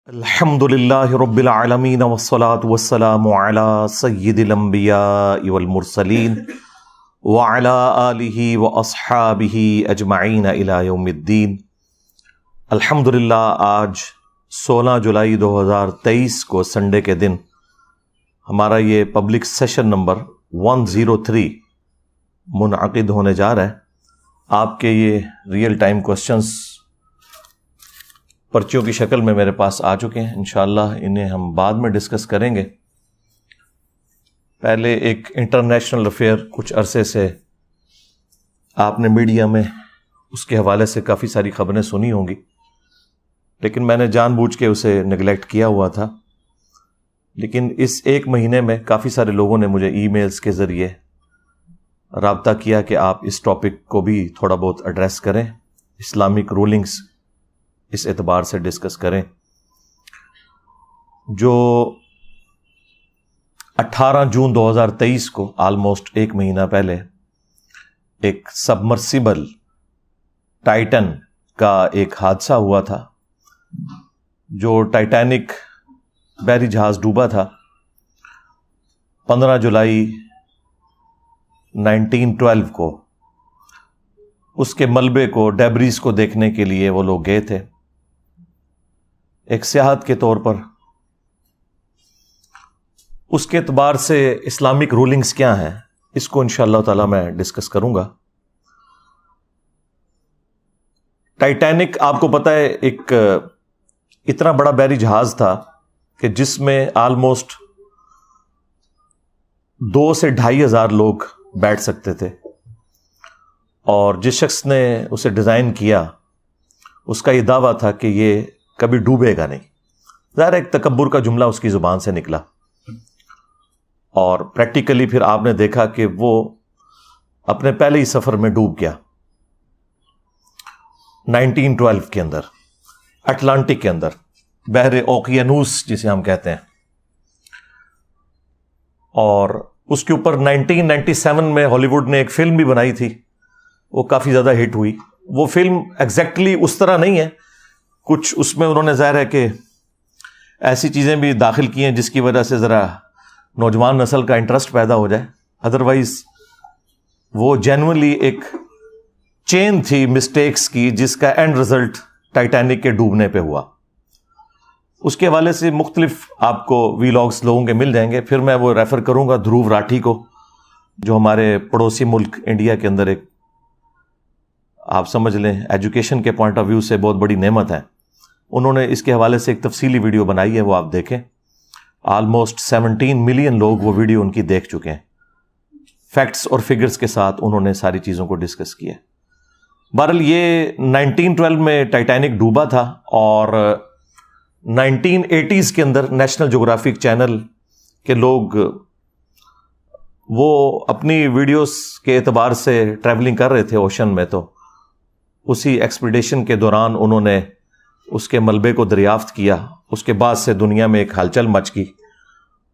الحمدللہ رب العالمین والصلاة والسلام علی سید الانبیاء والمرسلین وعلی آلہ واصحابہ اجمعین الی یوم الدین۔ الحمدللہ آج 16 جولائی 2023 کو سنڈے کے دن ہمارا یہ پبلک سیشن نمبر 103 منعقد ہونے جا رہا ہے۔ آپ کے یہ ریئل ٹائم کوسچنز پرچیوں کی شکل میں میرے پاس آ چکے ہیں، انشاءاللہ انہیں ہم بعد میں ڈسکس کریں گے۔ پہلے ایک انٹرنیشنل افیئر کچھ عرصے سے آپ نے میڈیا میں اس کے حوالے سے کافی ساری خبریں سنی ہوں گی، لیکن میں نے جان بوجھ کے اسے نگلیکٹ کیا ہوا تھا۔ لیکن اس ایک مہینے میں کافی سارے لوگوں نے مجھے ای میلز کے ذریعے رابطہ کیا کہ آپ اس ٹاپک کو بھی تھوڑا بہت ایڈریس کریں، اسلامک رولنگز اس اعتبار سے ڈسکس کریں۔ جو 18 جون 2023 کو آلموسٹ ایک مہینہ پہلے ایک سبمرسیبل ٹائٹن کا ایک حادثہ ہوا تھا، جو ٹائٹینک بحری جہاز ڈوبا تھا 15 جولائی 1912 کو۔ اس کے ملبے کو، ڈیبریز کو دیکھنے کے لیے وہ لوگ گئے تھے ایک سیاحت کے طور پر۔ اس کے اعتبار سے اسلامک رولنگز کیا ہیں اس کو انشاءاللہ تعالی میں ڈسکس کروں گا۔ ٹائٹینک آپ کو پتہ ہے ایک اتنا بڑا بحری جہاز تھا کہ جس میں آلموسٹ 2 سے 2,500 لوگ بیٹھ سکتے تھے، اور جس شخص نے اسے ڈیزائن کیا اس کا یہ دعویٰ تھا کہ یہ کبھی ڈوبے گا نہیں۔ ظاہر ایک تکبر کا جملہ اس کی زبان سے نکلا، اور پریکٹیکلی پھر آپ نے دیکھا کہ وہ اپنے پہلے ہی سفر میں ڈوب گیا 1912 کے اندر، اٹلانٹک کے اندر، بحر اوقیانوس جسے ہم کہتے ہیں۔ اور اس کے اوپر 1997 میں ہالی ووڈ نے ایک فلم بھی بنائی تھی، وہ کافی زیادہ ہٹ ہوئی۔ وہ فلم ایگزیکٹلی اس طرح نہیں ہے، کچھ اس میں انہوں نے ظاہر ہے کہ ایسی چیزیں بھی داخل کی ہیں جس کی وجہ سے ذرا نوجوان نسل کا انٹرسٹ پیدا ہو جائے، ادروائز وہ جینوئنلی ایک چین تھی مسٹیکس کی جس کا اینڈ رزلٹ ٹائٹینک کے ڈوبنے پہ ہوا۔ اس کے حوالے سے مختلف آپ کو ویلاگز لوگوں کے مل جائیں گے، پھر میں وہ ریفر کروں گا دھروو راٹھی کو، جو ہمارے پڑوسی ملک انڈیا کے اندر ایک آپ سمجھ لیں ایجوکیشن کے پوائنٹ آف ویو سے بہت بڑی نعمت ہے۔ انہوں نے اس کے حوالے سے ایک تفصیلی ویڈیو بنائی ہے، وہ آپ دیکھیں۔ آلموسٹ 17 ملین لوگ وہ ویڈیو ان کی دیکھ چکے ہیں، فیکٹس اور فگرز کے ساتھ انہوں نے ساری چیزوں کو ڈسکس کیا۔ بہرحال یہ 1912 میں ٹائٹینک ڈوبا تھا، اور 1980s کے اندر نیشنل جغرافک چینل کے لوگ وہ اپنی ویڈیوز کے اعتبار سے ٹریولنگ کر رہے تھے اوشن میں، تو اسی ایکسپیڈیشن کے دوران انہوں نے اس کے ملبے کو دریافت کیا۔ اس کے بعد سے دنیا میں ایک ہلچل مچ گئی،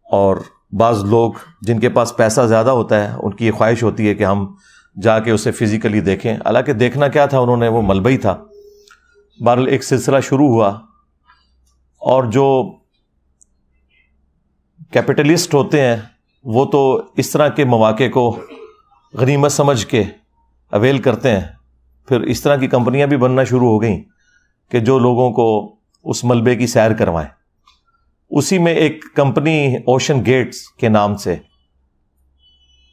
اور بعض لوگ جن کے پاس پیسہ زیادہ ہوتا ہے ان کی یہ خواہش ہوتی ہے کہ ہم جا کے اسے فزیکلی دیکھیں، حالانکہ دیکھنا کیا تھا انہوں نے، وہ ملبہ ہی تھا۔ بہرحال ایک سلسلہ شروع ہوا، اور جو کیپٹلسٹ ہوتے ہیں وہ تو اس طرح کے مواقع کو غنیمت سمجھ کے اویل کرتے ہیں۔ پھر اس طرح کی کمپنیاں بھی بننا شروع ہو گئیں کہ جو لوگوں کو اس ملبے کی سیر کروائیں۔ اسی میں ایک کمپنی اوشن گیٹس کے نام سے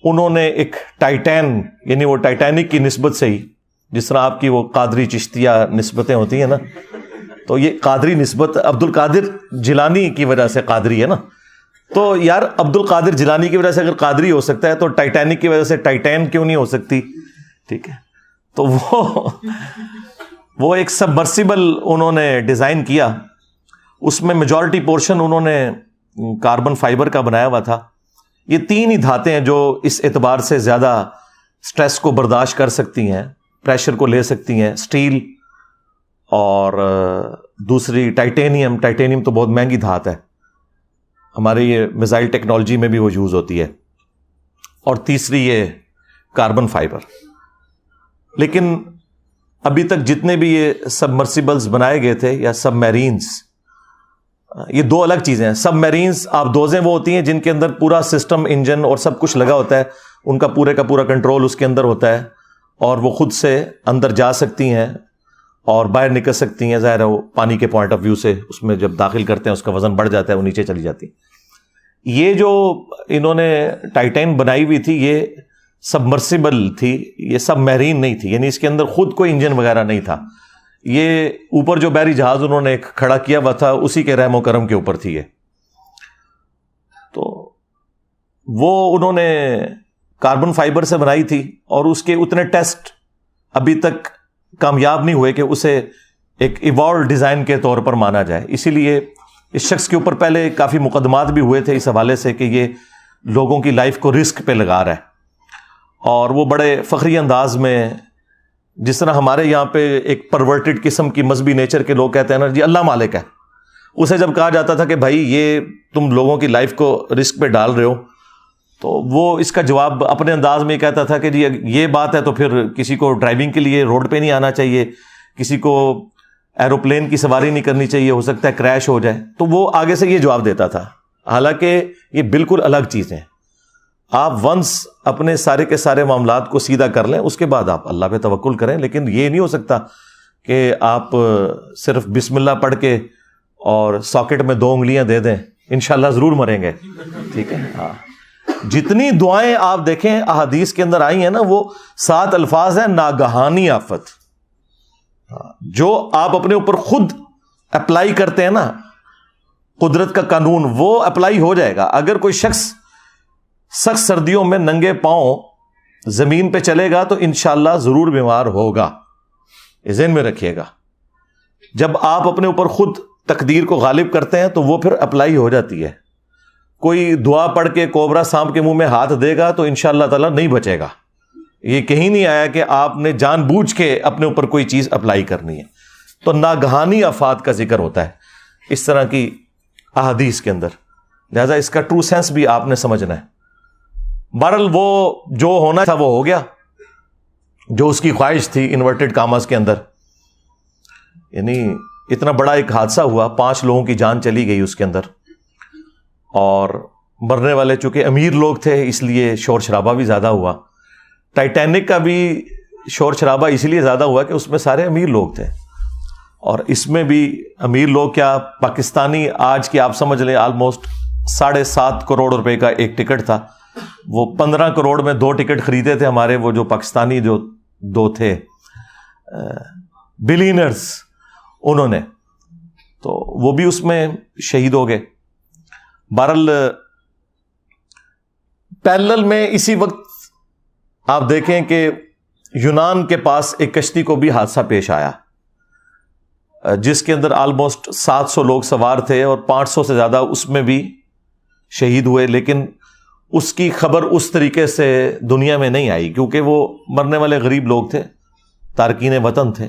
انہوں نے ایک ٹائٹین، یعنی وہ ٹائٹینک کی نسبت سے ہی، جس طرح آپ کی وہ قادری چشتیہ نسبتیں ہوتی ہیں نا، تو یہ قادری نسبت عبد القادر جیلانی کی وجہ سے قادری ہے نا، تو یار عبد القادر جیلانی کی وجہ سے اگر قادری ہو سکتا ہے تو ٹائٹینک کی وجہ سے ٹائٹین کیوں نہیں ہو سکتی؟ ٹھیک ہے، تو وہ ایک سبمرسیبل انہوں نے ڈیزائن کیا۔ اس میں میجورٹی پورشن انہوں نے کاربن فائبر کا بنایا ہوا تھا۔ یہ 3 ہی دھاتیں ہیں جو اس اعتبار سے زیادہ سٹریس کو برداشت کر سکتی ہیں، پریشر کو لے سکتی ہیں، سٹیل اور دوسری ٹائٹینیم۔ ٹائٹینیم تو بہت مہنگی دھات ہے، ہمارے یہ میزائل ٹیکنالوجی میں بھی وہ یوز ہوتی ہے، اور تیسری یہ کاربن فائبر۔ لیکن ابھی تک جتنے بھی یہ سبمرسیبلز بنائے گئے تھے یا سب میرینز، یہ دو الگ چیزیں ہیں. سب میرینز آپ دوزیں وہ ہوتی ہیں جن کے اندر پورا سسٹم انجن اور سب کچھ لگا ہوتا ہے, ان کا پورے کا پورا کنٹرول اس کے اندر ہوتا ہے اور وہ خود سے اندر جا سکتی ہیں اور باہر نکل سکتی ہیں. ظاہر ہے وہ پانی کے پوائنٹ آف ویو سے اس میں جب داخل کرتے ہیں اس کا وزن بڑھ جاتا ہے, وہ نیچے چلی جاتی. یہ جو انہوں نے ٹائٹین بنائی ہوئی تھی یہ سبمرسیبل تھی, یہ سب میرین نہیں تھی, یعنی اس کے اندر خود کوئی انجن وغیرہ نہیں تھا. یہ اوپر جو بحری جہاز انہوں نے ایک کھڑا کیا ہوا تھا اسی کے رحم و کرم کے اوپر تھی یہ. تو وہ انہوں نے کاربن فائبر سے بنائی تھی اور اس کے اتنے ٹیسٹ ابھی تک کامیاب نہیں ہوئے کہ اسے ایک ایوالو ڈیزائن کے طور پر مانا جائے. اسی لیے اس شخص کے اوپر پہلے کافی مقدمات بھی ہوئے تھے اس حوالے سے کہ یہ لوگوں کی لائف کو رسک پہ لگا رہا ہے. اور وہ بڑے فخری انداز میں, جس طرح ہمارے یہاں پہ ایک پرورٹڈ قسم کی مذہبی نیچر کے لوگ کہتے ہیں نا جی اللہ مالک ہے, اسے جب کہا جاتا تھا کہ بھائی یہ تم لوگوں کی لائف کو رسک پہ ڈال رہے ہو, تو وہ اس کا جواب اپنے انداز میں کہتا تھا کہ جی یہ بات ہے تو پھر کسی کو ڈرائیونگ کے لیے روڈ پہ نہیں آنا چاہیے, کسی کو ایروپلین کی سواری نہیں کرنی چاہیے, ہو سکتا ہے کریش ہو جائے. تو وہ آگے سے یہ جواب دیتا تھا, حالانکہ یہ بالکل الگ چیزیں. آپ ونس اپنے سارے کے سارے معاملات کو سیدھا کر لیں, اس کے بعد آپ اللہ پہ توکل کریں, لیکن یہ نہیں ہو سکتا کہ آپ صرف بسم اللہ پڑھ کے اور ساکٹ میں 2 انگلیاں دے دیں انشاءاللہ ضرور مریں گے. ٹھیک ہے, ہاں. جتنی دعائیں آپ دیکھیں احادیث کے اندر آئی ہیں نا, وہ 7 الفاظ ہیں ناگہانی آفت. جو آپ اپنے اوپر خود اپلائی کرتے ہیں نا, قدرت کا قانون, وہ اپلائی ہو جائے گا. اگر کوئی شخص سخت سردیوں میں ننگے پاؤں زمین پہ چلے گا تو انشاءاللہ ضرور بیمار ہوگا, ذہن میں رکھیے گا. جب آپ اپنے اوپر خود تقدیر کو غالب کرتے ہیں تو وہ پھر اپلائی ہو جاتی ہے. کوئی دعا پڑھ کے کوبرا سانپ کے منہ میں ہاتھ دے گا تو انشاءاللہ تعالیٰ نہیں بچے گا. یہ کہیں نہیں آیا کہ آپ نے جان بوجھ کے اپنے اوپر کوئی چیز اپلائی کرنی ہے. تو ناگہانی آفات کا ذکر ہوتا ہے اس طرح کی احادیث کے اندر, لہذا اس کا ٹرو سینس بھی آپ نے سمجھنا ہے. بہرحال وہ جو ہونا تھا وہ ہو گیا, جو اس کی خواہش تھی انورٹڈ کاماز کے اندر. یعنی اتنا بڑا ایک حادثہ ہوا, 5 لوگوں کی جان چلی گئی اس کے اندر, اور مرنے والے چونکہ امیر لوگ تھے اس لیے شور شرابہ بھی زیادہ ہوا. ٹائٹینک کا بھی شور شرابہ اس لیے زیادہ ہوا کہ اس میں سارے امیر لوگ تھے, اور اس میں بھی امیر لوگ کیا, پاکستانی آج کی آپ سمجھ لیں آلموسٹ 7.5 کروڑ روپے کا ایک ٹکٹ تھا. وہ 15 کروڑ میں 2 ٹکٹ خریدے تھے ہمارے وہ جو پاکستانی جو 2 تھے بلینرز, انہوں نے, تو وہ بھی اس میں شہید ہو گئے. بہرحال پیرلل میں اسی وقت آپ دیکھیں کہ یونان کے پاس ایک کشتی کو بھی حادثہ پیش آیا جس کے اندر آلموسٹ 700 لوگ سوار تھے اور 500 سے زیادہ اس میں بھی شہید ہوئے. لیکن اس کی خبر اس طریقے سے دنیا میں نہیں آئی کیونکہ وہ مرنے والے غریب لوگ تھے, تارکین وطن تھے.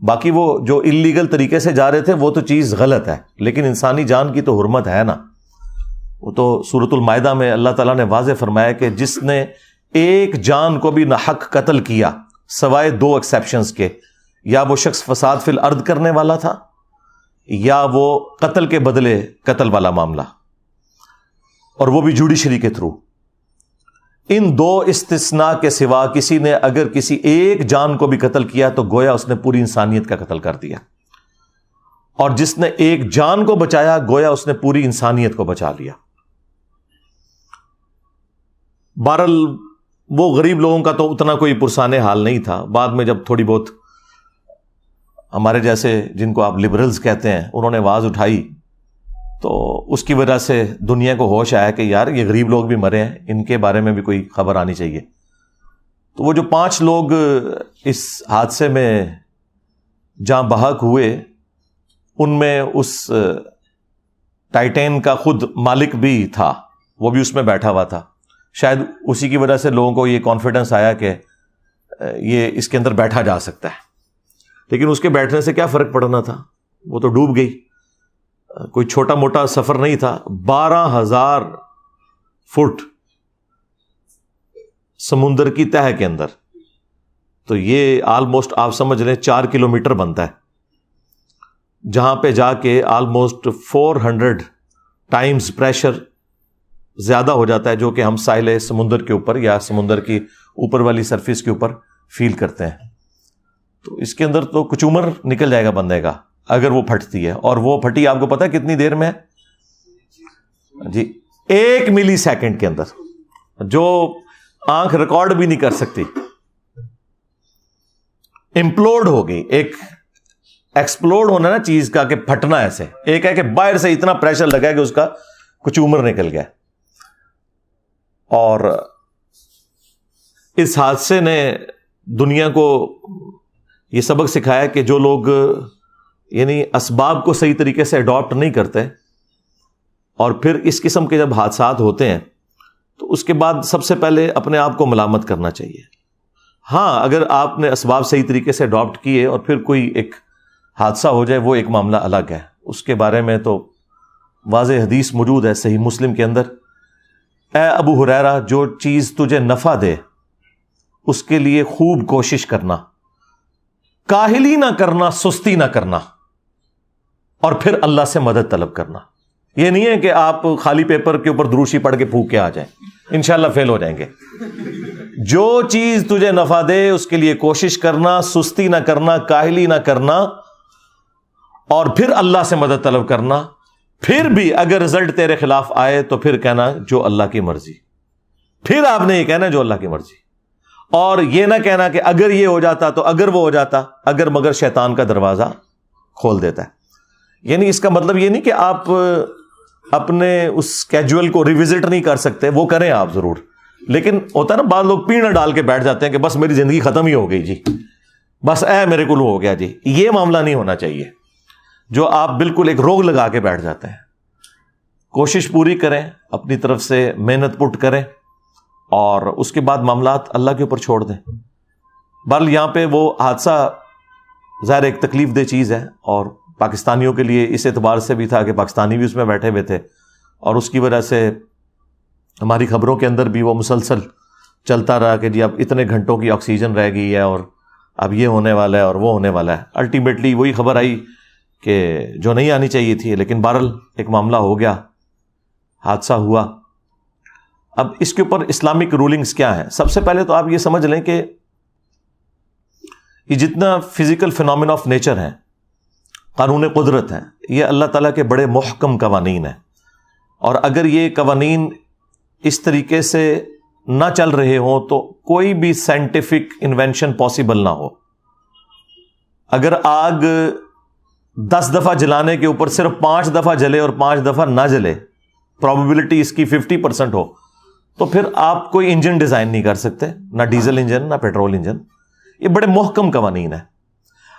باقی وہ جو اللیگل طریقے سے جا رہے تھے وہ تو چیز غلط ہے, لیکن انسانی جان کی تو حرمت ہے نا. وہ تو سورۃ المائدہ میں اللہ تعالیٰ نے واضح فرمایا کہ جس نے ایک جان کو بھی ناحق قتل کیا سوائے 2 ایکسیپشنز کے, یا وہ شخص فساد فی الارض کرنے والا تھا یا وہ قتل کے بدلے قتل والا معاملہ, اور وہ بھی جوڈیشری کے تھرو. ان 2 استثناء کے سوا کسی نے اگر کسی ایک جان کو بھی قتل کیا تو گویا اس نے پوری انسانیت کا قتل کر دیا, اور جس نے ایک جان کو بچایا گویا اس نے پوری انسانیت کو بچا لیا. بہرحال وہ غریب لوگوں کا تو اتنا کوئی پرسان حال نہیں تھا. بعد میں جب تھوڑی بہت ہمارے جیسے جن کو آپ لبرلز کہتے ہیں انہوں نے آواز اٹھائی تو اس کی وجہ سے دنیا کو ہوش آیا کہ یار یہ غریب لوگ بھی مرے ہیں, ان کے بارے میں بھی کوئی خبر آنی چاہیے. تو وہ جو 5 لوگ اس حادثے میں جاں بحق ہوئے ان میں اس ٹائٹین کا خود مالک بھی تھا, وہ بھی اس میں بیٹھا ہوا تھا. شاید اسی کی وجہ سے لوگوں کو یہ کانفیڈنس آیا کہ یہ اس کے اندر بیٹھا جا سکتا ہے. لیکن اس کے بیٹھنے سے کیا فرق پڑنا تھا, وہ تو ڈوب گئی. کوئی چھوٹا موٹا سفر نہیں تھا. 12,000 فٹ سمندر کی تہہ کے اندر, تو یہ آلموسٹ آپ سمجھ لیں 4 کلومیٹر بنتا ہے. جہاں پہ جا کے آلموسٹ 400 ٹائمز پریشر زیادہ ہو جاتا ہے جو کہ ہم ساحل سمندر کے اوپر یا سمندر کی اوپر والی سرفیس کے اوپر فیل کرتے ہیں. تو اس کے اندر تو کچومر نکل جائے گا بندے کا اگر وہ پھٹتی ہے. اور وہ پھٹی آپ کو پتا ہے کتنی دیر میں ہے جی؟ 1 ملی سیکنڈ کے اندر, جو آنکھ ریکارڈ بھی نہیں کر سکتی. امپلوڈ ہو گئی. ایک ایکسپلوڈ ہونا نا چیز کا کہ پھٹنا ایسے, ایک ہے کہ باہر سے اتنا پریشر لگا کہ اس کا کچومر نکل گیا. اور اس حادثے نے دنیا کو یہ سبق سکھایا کہ جو لوگ یعنی اسباب کو صحیح طریقے سے اڈاپٹ نہیں کرتے اور پھر اس قسم کے جب حادثات ہوتے ہیں تو اس کے بعد سب سے پہلے اپنے آپ کو ملامت کرنا چاہیے. ہاں, اگر آپ نے اسباب صحیح طریقے سے اڈاپٹ کیے اور پھر کوئی ایک حادثہ ہو جائے وہ ایک معاملہ الگ ہے. اس کے بارے میں تو واضح حدیث موجود ہے صحیح مسلم کے اندر, اے ابو ہریرہ جو چیز تجھے نفع دے اس کے لیے خوب کوشش کرنا, کاہلی نہ کرنا, سستی نہ کرنا, اور پھر اللہ سے مدد طلب کرنا. یہ نہیں ہے کہ آپ خالی پیپر کے اوپر دروشی پڑھ کے پھونک کے آ جائیں, انشاءاللہ فیل ہو جائیں گے. جو چیز تجھے نفع دے اس کے لیے کوشش کرنا, سستی نہ کرنا, کاہلی نہ کرنا, اور پھر اللہ سے مدد طلب کرنا. پھر بھی اگر رزلٹ تیرے خلاف آئے تو پھر کہنا جو اللہ کی مرضی. پھر آپ نے یہ کہنا جو اللہ کی مرضی, اور یہ نہ کہنا کہ اگر یہ ہو جاتا تو اگر وہ ہو جاتا, اگر مگر شیطان کا دروازہ کھول دیتا ہے. یعنی اس کا مطلب یہ نہیں کہ آپ اپنے اس کیجول کو ریوزٹ نہیں کر سکتے, وہ کریں آپ ضرور, لیکن ہوتا ہے نا بعض لوگ پیڑ ڈال کے بیٹھ جاتے ہیں کہ بس میری زندگی ختم ہی ہو گئی جی, بس میرے کو ہو گیا جی. یہ معاملہ نہیں ہونا چاہیے جو آپ بالکل ایک روگ لگا کے بیٹھ جاتے ہیں. کوشش پوری کریں, اپنی طرف سے محنت پٹ کریں, اور اس کے بعد معاملات اللہ کے اوپر چھوڑ دیں. بہرحال یہاں پہ وہ حادثہ ظاہر ایک تکلیف دہ چیز ہے, اور پاکستانیوں کے لیے اس اعتبار سے بھی تھا کہ پاکستانی بھی اس میں بیٹھے ہوئے تھے, اور اس کی وجہ سے ہماری خبروں کے اندر بھی وہ مسلسل چلتا رہا کہ جی اب اتنے گھنٹوں کی آکسیجن رہ گئی ہے اور اب یہ ہونے والا ہے اور وہ ہونے والا ہے. الٹیمیٹلی وہی خبر آئی کہ جو نہیں آنی چاہیے تھی, لیکن بہرحال ایک معاملہ ہو گیا, حادثہ ہوا. اب اس کے اوپر اسلامک رولنگز کیا ہیں؟ سب سے پہلے تو آپ یہ سمجھ لیں کہ یہ جتنا فزیکل فینومینا آف نیچر ہیں, قانون قدرت ہیں, یہ اللہ تعالیٰ کے بڑے محکم قوانین ہیں. اور اگر یہ قوانین اس طریقے سے نہ چل رہے ہوں تو کوئی بھی سائنٹیفک انوینشن پاسبل نہ ہو. اگر آگ 10 دفعہ جلانے کے اوپر صرف 5 دفعہ جلے اور 5 دفعہ نہ جلے, پروبیبلٹی اس کی 50% ہو, تو پھر آپ کوئی انجن ڈیزائن نہیں کر سکتے, نہ ڈیزل انجن نہ پیٹرول انجن. یہ بڑے محکم قوانین ہیں.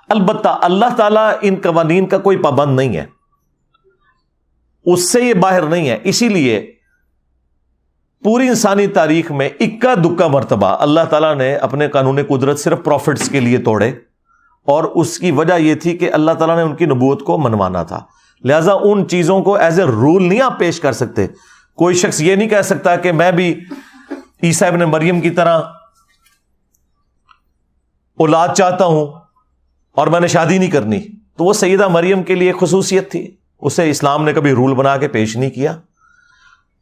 البتہ اللہ تعالیٰ ان قوانین کا کوئی پابند نہیں ہے, اس سے یہ باہر نہیں ہے. اسی لیے پوری انسانی تاریخ میں اکا دکا مرتبہ اللہ تعالیٰ نے اپنے قانون قدرت صرف پروفٹس کے لیے توڑے, اور اس کی وجہ یہ تھی کہ اللہ تعالیٰ نے ان کی نبوت کو منوانا تھا. لہذا ان چیزوں کو ایز اے رول نہیں آپ پیش کر سکتے. کوئی شخص یہ نہیں کہہ سکتا کہ میں بھی عیسیٰ ابن مریم کی طرح اولاد چاہتا ہوں اور میں نے شادی نہیں کرنی. تو وہ سیدہ مریم کے لیے خصوصیت تھی, اسے اسلام نے کبھی رول بنا کے پیش نہیں کیا.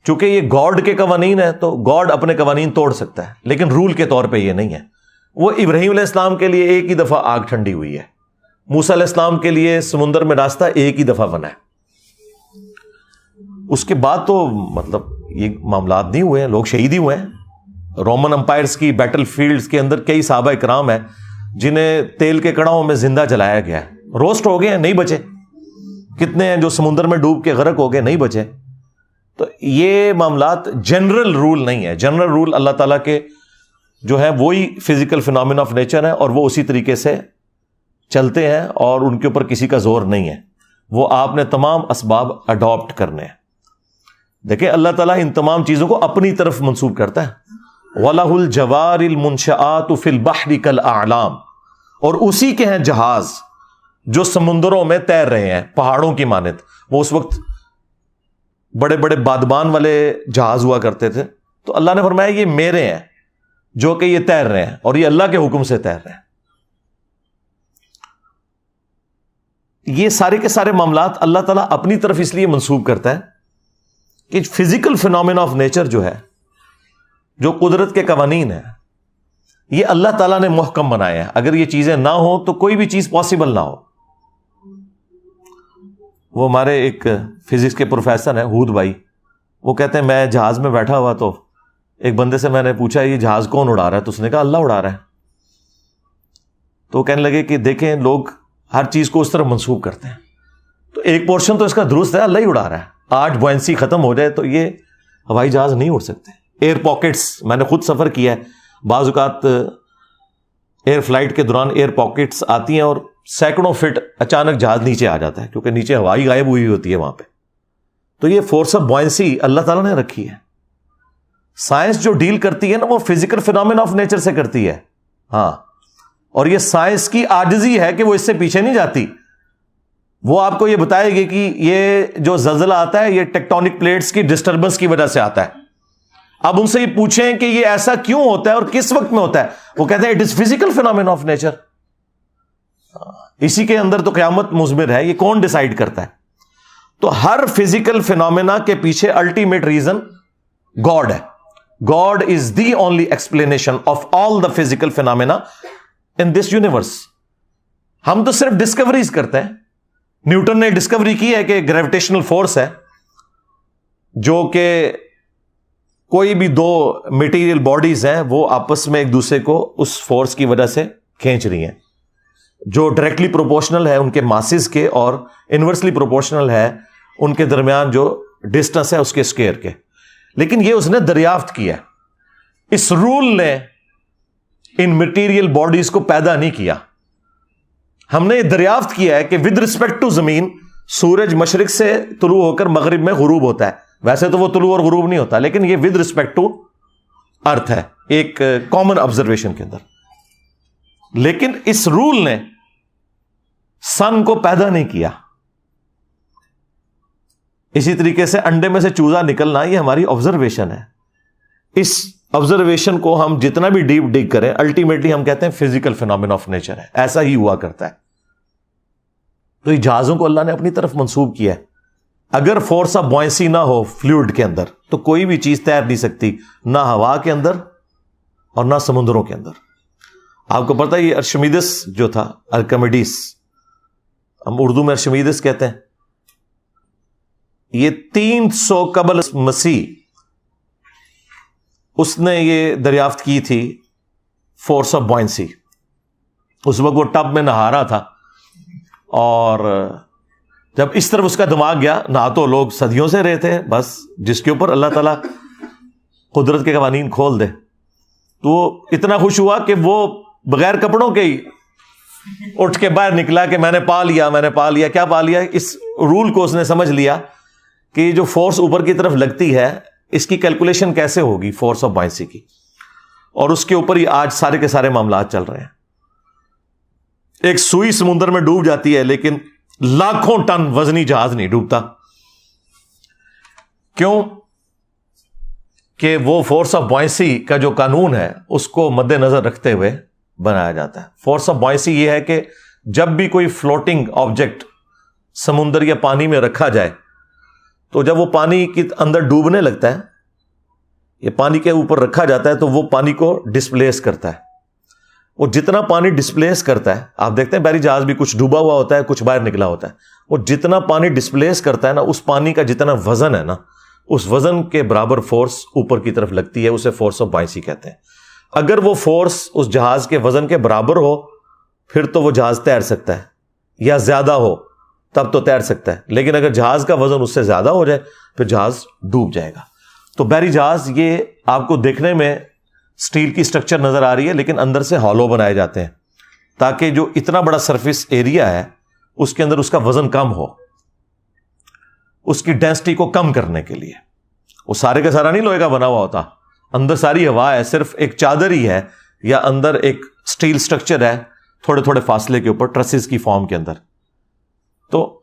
چونکہ یہ گاڈ کے قوانین ہے تو گاڈ اپنے قوانین توڑ سکتا ہے, لیکن رول کے طور پہ یہ نہیں ہے. وہ ابراہیم علیہ السلام کے لیے ایک ہی دفعہ آگ ٹھنڈی ہوئی ہے, موسیٰ علیہ السلام کے لیے سمندر میں راستہ ایک ہی دفعہ بنا ہے. اس کے بعد تو مطلب یہ معاملات نہیں ہوئے ہیں, لوگ شہید ہی ہوئے ہیں. رومن امپائرز کی بیٹل فیلڈز کے اندر کئی صحابہ اکرام ہیں جنہیں تیل کے کڑاؤں میں زندہ جلایا گیا ہے, روسٹ ہو گئے ہیں, نہیں بچے. کتنے ہیں جو سمندر میں ڈوب کے غرق ہو گئے, نہیں بچے. تو یہ معاملات جنرل رول نہیں ہے. جنرل رول اللہ تعالیٰ کے جو ہے وہی فزیکل فینومینا آف نیچر ہے, اور وہ اسی طریقے سے چلتے ہیں, اور ان کے اوپر کسی کا زور نہیں ہے. وہ آپ نے تمام اسباب اڈاپٹ کرنے ہیں. دیکھیں اللہ تعالیٰ ان تمام چیزوں کو اپنی طرف منسوب کرتا ہے. وَلَهُ الْجَوَارِ الْمُنْشَآتُ فِي الْبَحْرِ كَالْأَعْلَامِ, اور اسی کے ہیں جہاز جو سمندروں میں تیر رہے ہیں پہاڑوں کی مانند. وہ اس وقت بڑے بڑے بادبان والے جہاز ہوا کرتے تھے, تو اللہ نے فرمایا یہ میرے ہیں جو کہ یہ تیر رہے ہیں, اور یہ اللہ کے حکم سے تیر رہے ہیں. یہ سارے کے سارے معاملات اللہ تعالیٰ اپنی طرف اس لیے منسوب کرتا ہے کہ فزیکل فینومینا آف نیچر جو ہے، جو قدرت کے قوانین ہیں، یہ اللہ تعالیٰ نے محکم بنایا ہے. اگر یہ چیزیں نہ ہوں تو کوئی بھی چیز پاسبل نہ ہو. وہ ہمارے ایک فزکس کے پروفیسر ہیں ہود بھائی، وہ کہتے ہیں میں جہاز میں بیٹھا ہوا تو ایک بندے سے میں نے پوچھا یہ جہاز کون اڑا رہا ہے، تو اس نے کہا اللہ اڑا رہا ہے. تو وہ کہنے لگے کہ دیکھیں لوگ ہر چیز کو اس طرح منسوب کرتے ہیں، تو ایک پورشن تو اس کا درست ہے، اللہ ہی اڑا رہا ہے. آج بوئنسی ختم ہو جائے تو یہ ہوائی جہاز نہیں اڑ سکتے. ایئر پاکٹس، میں نے خود سفر کیا ہے، بعض اوقات ایئر فلائٹ کے دوران ایئر پاکٹس آتی ہیں اور سینکڑوں فٹ اچانک جہاز نیچے آ جاتا ہے کیونکہ نیچے ہوائی غائب ہوئی ہوتی ہے وہاں پہ. تو یہ فورس آف بوئنسی اللہ تعالیٰ نے رکھی ہے. سائنس جو ڈیل کرتی ہے نا وہ فزیکل فینومینا آف نیچر سے کرتی ہے. ہاں، اور یہ سائنس کی عاجزی ہے کہ وہ اس سے پیچھے نہیں جاتی. وہ آپ کو یہ بتائے گی کہ یہ جو زلزلہ آتا ہے یہ ٹیکٹونک پلیٹس کی ڈسٹربنس کی وجہ سے آتا ہے. اب ان سے یہ پوچھیں کہ یہ ایسا کیوں ہوتا ہے اور کس وقت میں ہوتا ہے، وہ کہتے ہیں it is physical phenomena of nature. اسی کے اندر تو قیامت مضمر ہے، یہ کون ڈیسائیڈ کرتا ہے؟ تو ہر فزیکل فینومینا کے پیچھے الٹیمیٹ ریزن گاڈ ہے. God is the only explanation of all the physical phenomena in this universe. ہم تو صرف ڈسکوریز کرتے ہیں. نیوٹن نے ڈسکوری کی ہے کہ گریویٹیشنل فورس ہے جو کہ کوئی بھی دو میٹیریل باڈیز ہیں وہ آپس میں ایک دوسرے کو اس فورس کی وجہ سے کھینچ رہی ہیں، جو ڈائریکٹلی پروپورشنل ہے ان کے ماسز کے اور انورسلی پروپورشنل ہے ان کے درمیان جو ڈسٹنس ہے اس کے اسکوائر کے. لیکن یہ اس نے دریافت کیا. اس رول نے ان میٹیریل باڈیز کو پیدا نہیں کیا. ہم نے یہ دریافت کیا ہے کہ ود رسپیکٹ ٹو زمین سورج مشرق سے طلوع ہو کر مغرب میں غروب ہوتا ہے. ویسے تو وہ طلوع اور غروب نہیں ہوتا، لیکن یہ ود رسپیکٹ ٹو ارتھ ہے ایک کامن آبزرویشن کے اندر. لیکن اس رول نے سن کو پیدا نہیں کیا. اسی طریقے سے انڈے میں سے چوزا نکلنا یہ ہماری آبزرویشن ہے. اس آبزرویشن کو ہم جتنا بھی ڈیپ ڈگ کریں الٹیمیٹلی ہم کہتے ہیں فزیکل فینومینا آف نیچر ہے، ایسا ہی ہوا کرتا ہے. تو یہ جہازوں کو اللہ نے اپنی طرف منسوب کیا ہے. اگر فورس آف بوئنسی نہ ہو فلوئڈ کے اندر تو کوئی بھی چیز تیر نہیں سکتی، نہ ہوا کے اندر اور نہ سمندروں کے اندر. آپ کو پتہ ہے یہ ارشمیدس جو تھا، ارکمیڈس، ہم اردو میں ارشمیدس کہتے ہیں، یہ 300 قبل مسیح اس نے یہ دریافت کی تھی فورس آف بوئنسی. اس وقت وہ ٹب میں نہا رہا تھا اور جب اس طرف اس کا دماغ گیا، نہ تو لوگ صدیوں سے رہے تھے بس جس کے اوپر اللہ تعالیٰ قدرت کے قوانین کھول دے، تو وہ اتنا خوش ہوا کہ وہ بغیر کپڑوں کے ہی اٹھ کے باہر نکلا کہ میں نے پا لیا، میں نے پا لیا. کیا پا لیا؟ اس رول کو اس نے سمجھ لیا کہ یہ جو فورس اوپر کی طرف لگتی ہے اس کی کیلکولیشن کیسے ہوگی فورس آف بوئنسی کی، اور اس کے اوپر ہی آج سارے کے سارے معاملات چل رہے ہیں. ایک سوئی سمندر میں ڈوب جاتی ہے لیکن لاکھوں ٹن وزنی جہاز نہیں ڈوبتا. کیوں؟ کہ وہ فورس آف بوئنسی کا جو قانون ہے اس کو مد نظر رکھتے ہوئے بنایا جاتا ہے. فورس آف بوئنسی یہ ہے کہ جب بھی کوئی فلوٹنگ آبجیکٹ سمندر یا پانی میں رکھا جائے تو جب وہ پانی کے اندر ڈوبنے لگتا ہے، یہ پانی کے اوپر رکھا جاتا ہے تو وہ پانی کو ڈسپلیس کرتا ہے. وہ جتنا پانی ڈسپلیس کرتا ہے، آپ دیکھتے ہیں بحری جہاز بھی کچھ ڈوبا ہوا ہوتا ہے کچھ باہر نکلا ہوتا ہے، وہ جتنا پانی ڈسپلیس کرتا ہے نا اس پانی کا جتنا وزن ہے نا اس وزن کے برابر فورس اوپر کی طرف لگتی ہے، اسے فورس آف بوئنسی کہتے ہیں. اگر وہ فورس اس جہاز کے وزن کے برابر ہو پھر تو وہ جہاز تیر سکتا ہے، یا زیادہ ہو تب تو تیر سکتا ہے، لیکن اگر جہاز کا وزن اس سے زیادہ ہو جائے پھر جہاز ڈوب جائے گا. تو بحری جہاز یہ آپ کو دیکھنے میں اسٹیل کی سٹرکچر نظر آ رہی ہے لیکن اندر سے ہالو بنائے جاتے ہیں تاکہ جو اتنا بڑا سرفیس ایریا ہے اس کے اندر اس کا وزن کم ہو، اس کی ڈینسٹی کو کم کرنے کے لیے. وہ سارے کا سارا نہیں لوہے کا بنا ہوا ہوتا، اندر ساری ہوا ہے، صرف ایک چادر ہی ہے یا اندر ایک اسٹیل سٹرکچر ہے تھوڑے تھوڑے فاصلے کے اوپر ٹرسز کی فارم کے اندر. تو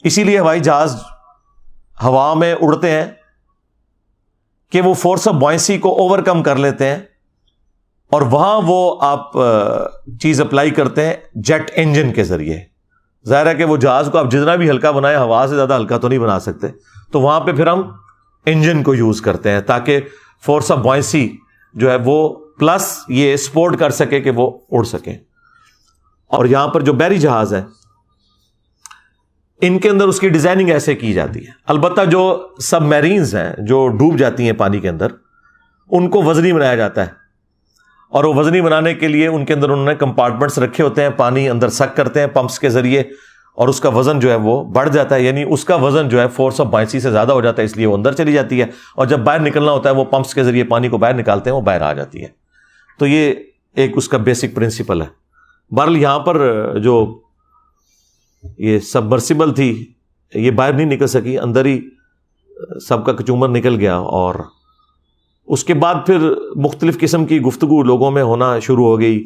اسی لیے ہوائی جہاز ہوا میں اڑتے ہیں کہ وہ فورس آف بوئنسی کو اوور کم کر لیتے ہیں اور وہاں وہ آپ چیز اپلائی کرتے ہیں جیٹ انجن کے ذریعے. ظاہر ہے کہ وہ جہاز کو آپ جتنا بھی ہلکا بنائیں ہوا سے زیادہ ہلکا تو نہیں بنا سکتے، تو وہاں پہ پھر ہم انجن کو یوز کرتے ہیں تاکہ فورس آف بوائنسی جو ہے وہ پلس یہ سپورٹ کر سکے کہ وہ اڑ سکے۔ اور یہاں پر جو بحری جہاز ہے ان کے اندر اس کی ڈیزائننگ ایسے کی جاتی ہے۔ البتہ جو سب میرینز ہیں جو ڈوب جاتی ہیں پانی کے اندر، ان کو وزنی بنایا جاتا ہے، اور وہ وزنی بنانے کے لیے ان کے اندر انہوں نے کمپارٹمنٹس رکھے ہوتے ہیں، پانی اندر سک کرتے ہیں پمپس کے ذریعے، اور اس کا وزن جو ہے وہ بڑھ جاتا ہے، یعنی اس کا وزن جو ہے فورس آف بائنسی سے زیادہ ہو جاتا ہے، اس لیے وہ اندر چلی جاتی ہے، اور جب باہر نکلنا ہوتا ہے وہ پمپس کے ذریعے پانی کو باہر نکالتے ہیں، وہ باہر آ جاتی ہے۔ تو یہ ایک اس کا بیسک پرنسپل ہے۔ بہرحال یہاں پر جو یہ سبمرسیبل تھی یہ باہر نہیں نکل سکی، اندر ہی سب کا کچومر نکل گیا، اور اس کے بعد پھر مختلف قسم کی گفتگو لوگوں میں ہونا شروع ہو گئی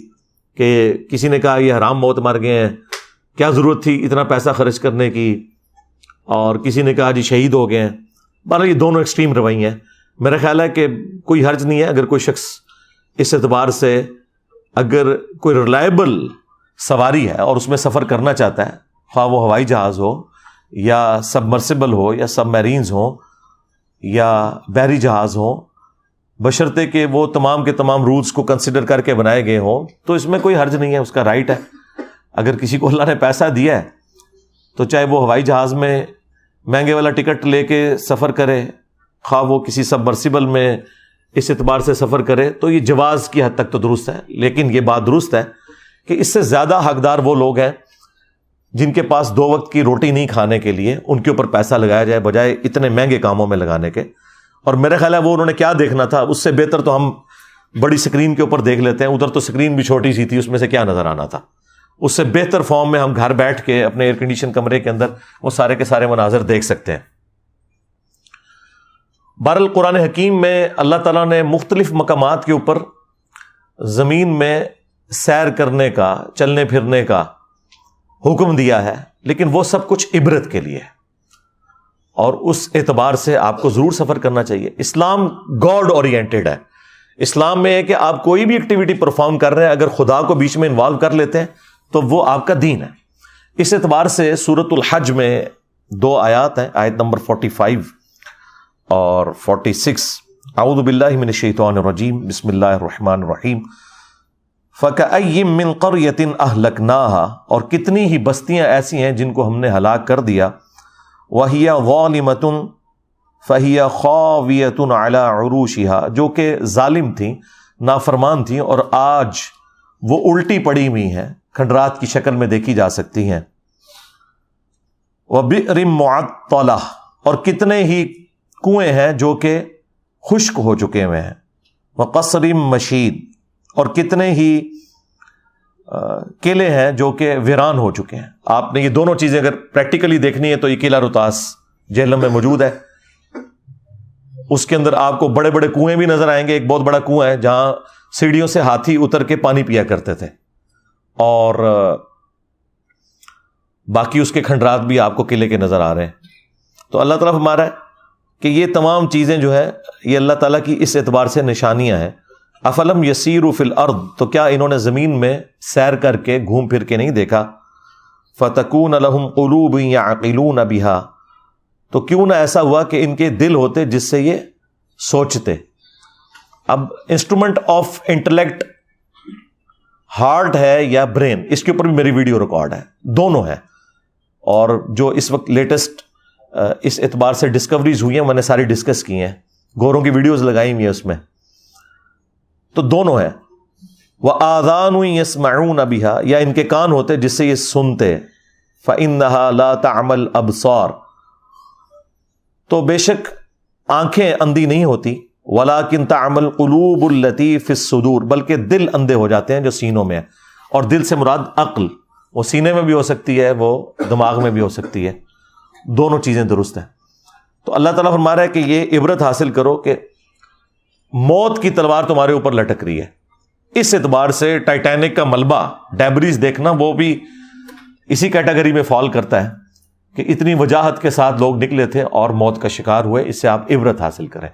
کہ کسی نے کہا یہ حرام موت مر گئے ہیں، کیا ضرورت تھی اتنا پیسہ خرچ کرنے کی، اور کسی نے کہا جی شہید ہو گئے ہیں۔ بہرحال یہ دونوں ایکسٹریم رویے ہیں۔ میرا خیال ہے کہ کوئی حرج نہیں ہے اگر کوئی شخص اس اعتبار سے اگر کوئی ریلائبل سواری ہے اور اس میں سفر کرنا چاہتا ہے، خواہ وہ ہوائی جہاز ہو یا سبمرسیبل ہو یا سب میرینز ہوں یا بحری جہاز ہوں، بشرطے کہ وہ تمام کے تمام رولز کو کنسیڈر کر کے بنائے گئے ہوں، تو اس میں کوئی حرج نہیں ہے، اس کا رائٹ ہے۔ اگر کسی کو اللہ نے پیسہ دیا ہے تو چاہے وہ ہوائی جہاز میں مہنگے والا ٹکٹ لے کے سفر کرے، خواہ وہ کسی سبمرسیبل میں اس اعتبار سے سفر کرے، تو یہ جواز کی حد تک تو درست ہے۔ لیکن یہ بات درست ہے کہ اس سے زیادہ حقدار وہ لوگ ہیں جن کے پاس 2 وقت کی روٹی نہیں کھانے کے لیے، ان کے اوپر پیسہ لگایا جائے بجائے اتنے مہنگے کاموں میں لگانے کے۔ اور میرا خیال ہے وہ انہوں نے کیا دیکھنا تھا، اس سے بہتر تو ہم بڑی سکرین کے اوپر دیکھ لیتے ہیں، ادھر تو سکرین بھی چھوٹی سی تھی، اس میں سے کیا نظر آنا تھا۔ اس سے بہتر فارم میں ہم گھر بیٹھ کے اپنے ایئر کنڈیشن کمرے کے اندر وہ سارے کے سارے مناظر دیکھ سکتے ہیں۔ بہرحال قرآن حکیم میں اللہ تعالیٰ نے مختلف مقامات کے اوپر زمین میں سیر کرنے کا، چلنے پھرنے کا حکم دیا ہے، لیکن وہ سب کچھ عبرت کے لیے ہے، اور اس اعتبار سے آپ کو ضرور سفر کرنا چاہیے۔ اسلام گاڈ اورینٹڈ ہے۔ اسلام میں ہے کہ آپ کوئی بھی ایکٹیویٹی پرفارم کر رہے ہیں، اگر خدا کو بیچ میں انوالو کر لیتے ہیں تو وہ آپ کا دین ہے۔ اس اعتبار سے سورۃ الحج میں 2 آیات ہیں، آیت نمبر 45 اور 46۔ اعوذ باللہ من الشیطان الرجیم، بسم اللہ الرحمن الرحیم۔ فَكَأَيٍّ مِّن قَرْيَةٍ أَهْلَكْنَاهَا، اور کتنی ہی بستیاں ایسی ہیں جن کو ہم نے ہلاک کر دیا، وَهِيَ ظَالِمَةٌ فَهِيَ خَاوِيَةٌ عَلَىٰ عُرُوشِهَا، جو کہ ظالم تھیں، نافرمان تھیں، اور آج وہ الٹی پڑی ہوئی ہیں، کھنڈرات کی شکل میں دیکھی جا سکتی ہیں۔ وَبِئْرٍ مُّعَطَّلَةٍ، اور کتنے ہی کنویں ہیں جو کہ خشک ہو چکے ہوئے ہیں۔ وَقَصْرٍ مَّشِيدٍ، اور کتنے ہی قلعے ہیں جو کہ ویران ہو چکے ہیں۔ آپ نے یہ دونوں چیزیں اگر پریکٹیکلی دیکھنی ہے تو یہ قلعہ روتاس جہلم میں موجود ہے، اس کے اندر آپ کو بڑے بڑے کنویں بھی نظر آئیں گے۔ ایک بہت بڑا کنواں ہے جہاں سیڑھیوں سے ہاتھی اتر کے پانی پیا کرتے تھے، اور باقی اس کے کھنڈرات بھی آپ کو قلعے کے نظر آ رہے ہیں۔ تو اللہ تعالیٰ فرما رہا ہے کہ یہ تمام چیزیں جو ہے یہ اللہ تعالیٰ کی اس اعتبار سے نشانیاں ہیں۔ افلم یسیروا فی الارض، تو کیا انہوں نے زمین میں سیر کر کے گھوم پھر کے نہیں دیکھا؟ فتکون لہم قلوب یعقلون بہا، تو کیوں نہ ایسا ہوا کہ ان کے دل ہوتے جس سے یہ سوچتے۔ اب انسٹرومنٹ آف انٹلیکٹ ہارٹ ہے یا برین، اس کے اوپر بھی میری ویڈیو ریکارڈ ہے، دونوں ہیں، اور جو اس وقت لیٹسٹ اس اعتبار سے ڈسکوریز ہوئی ہیں میں نے ساری ڈسکس کی ہیں، گوروں کی ویڈیوز لگائی ہوئی ہیں اس میں، تو دونوں ہیں۔ وَآذَانٌ يَسْمَعُونَ بِهَا، یا ان کے کان ہوتے جس سے یہ سنتے۔ فَإِنَّهَا لَا تَعْمَى الْأَبْصَارُ، تو بے شک آنکھیں اندھی نہیں ہوتی، وَلَكِنْ تَعْمَى الْقُلُوبُ الَّتِي فِي الصُّدُورِ، بلکہ دل اندھے ہو جاتے ہیں جو سینوں میں ہے، اور دل سے مراد عقل، وہ سینے میں بھی ہو سکتی ہے، وہ دماغ میں بھی ہو سکتی ہے، دونوں چیزیں درست ہیں۔ تو اللہ تعالیٰ فرما رہا ہے کہ یہ عبرت حاصل کرو کہ موت کی تلوار تمہارے اوپر لٹک رہی ہے۔ اس اعتبار سے ٹائٹینک کا ملبہ، ڈیبریز دیکھنا، وہ بھی اسی کیٹیگری میں فال کرتا ہے کہ اتنی وجاہت کے ساتھ لوگ نکلے تھے اور موت کا شکار ہوئے۔ اس سے آپ عبرت حاصل کریں،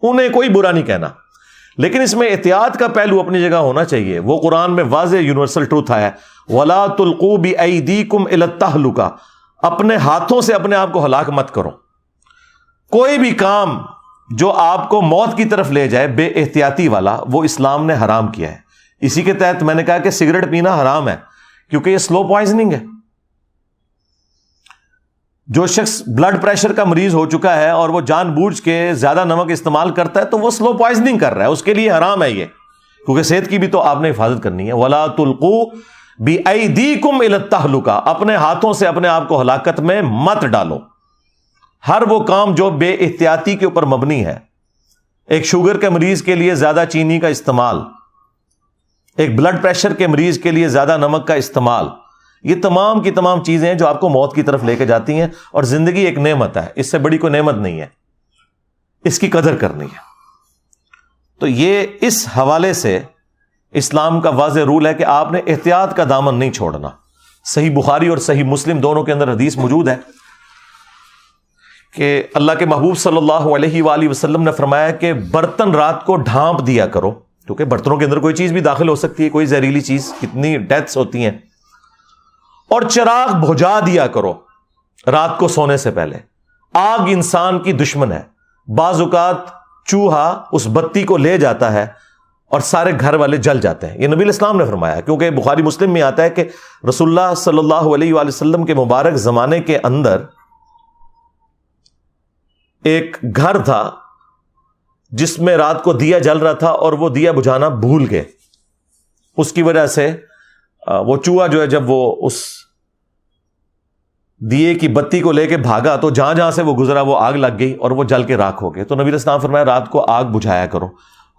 انہیں کوئی برا نہیں کہنا، لیکن اس میں احتیاط کا پہلو اپنی جگہ ہونا چاہیے. وہ قرآن میں واضح یونیورسل ٹروتھ آیا ہے, وَلَا تُلْقُوا بِأَيْدِيكُمْ إِلَى التَّهْلُكَةِ, اپنے ہاتھوں سے اپنے آپ کو ہلاک مت کرو. کوئی بھی کام جو آپ کو موت کی طرف لے جائے بے احتیاطی والا, وہ اسلام نے حرام کیا ہے. اسی کے تحت میں نے کہا کہ سگریٹ پینا حرام ہے, کیونکہ یہ سلو پوائزننگ ہے. جو شخص بلڈ پریشر کا مریض ہو چکا ہے اور وہ جان بوجھ کے زیادہ نمک استعمال کرتا ہے تو وہ سلو پوائزننگ کر رہا ہے, اس کے لیے حرام ہے یہ, کیونکہ صحت کی بھی تو آپ نے حفاظت کرنی ہے. وَلَا تُلْقُوا بِأَيْدِيكُمْ إِلَى التَّهْلُكَةِ, اپنے ہاتھوں سے اپنے آپ کو ہلاکت میں مت ڈالو. ہر وہ کام جو بے احتیاطی کے اوپر مبنی ہے, ایک شوگر کے مریض کے لیے زیادہ چینی کا استعمال, ایک بلڈ پریشر کے مریض کے لیے زیادہ نمک کا استعمال, یہ تمام کی تمام چیزیں ہیں جو آپ کو موت کی طرف لے کے جاتی ہیں. اور زندگی ایک نعمت ہے, اس سے بڑی کوئی نعمت نہیں ہے, اس کی قدر کرنی ہے. تو یہ اس حوالے سے اسلام کا واضح رول ہے کہ آپ نے احتیاط کا دامن نہیں چھوڑنا. صحیح بخاری اور صحیح مسلم دونوں کے اندر حدیث موجود ہے کہ اللہ کے محبوب صلی اللہ علیہ وآلہ وسلم نے فرمایا کہ برتن رات کو ڈھانپ دیا کرو, کیونکہ برتنوں کے اندر کوئی چیز بھی داخل ہو سکتی ہے, کوئی زہریلی چیز, کتنی ڈیتھس ہوتی ہیں. اور چراغ بجھا دیا کرو رات کو سونے سے پہلے. آگ انسان کی دشمن ہے, بعض اوقات چوہا اس بتی کو لے جاتا ہے اور سارے گھر والے جل جاتے ہیں. یہ نبی الاسلام نے فرمایا, کیونکہ بخاری مسلم میں آتا ہے کہ رسول اللہ صلی اللہ علیہ وآلہ وسلم کے مبارک زمانے کے اندر ایک گھر تھا جس میں رات کو دیا جل رہا تھا اور وہ دیا بجھانا بھول گئے. اس کی وجہ سے وہ چوہا جو ہے جب وہ اس دیے کی بتی کو لے کے بھاگا تو جہاں جہاں سے وہ گزرا وہ آگ لگ گئی اور وہ جل کے راکھ ہو گئے. تو نبی الاسلام فرمایا رات کو آگ بجھایا کرو.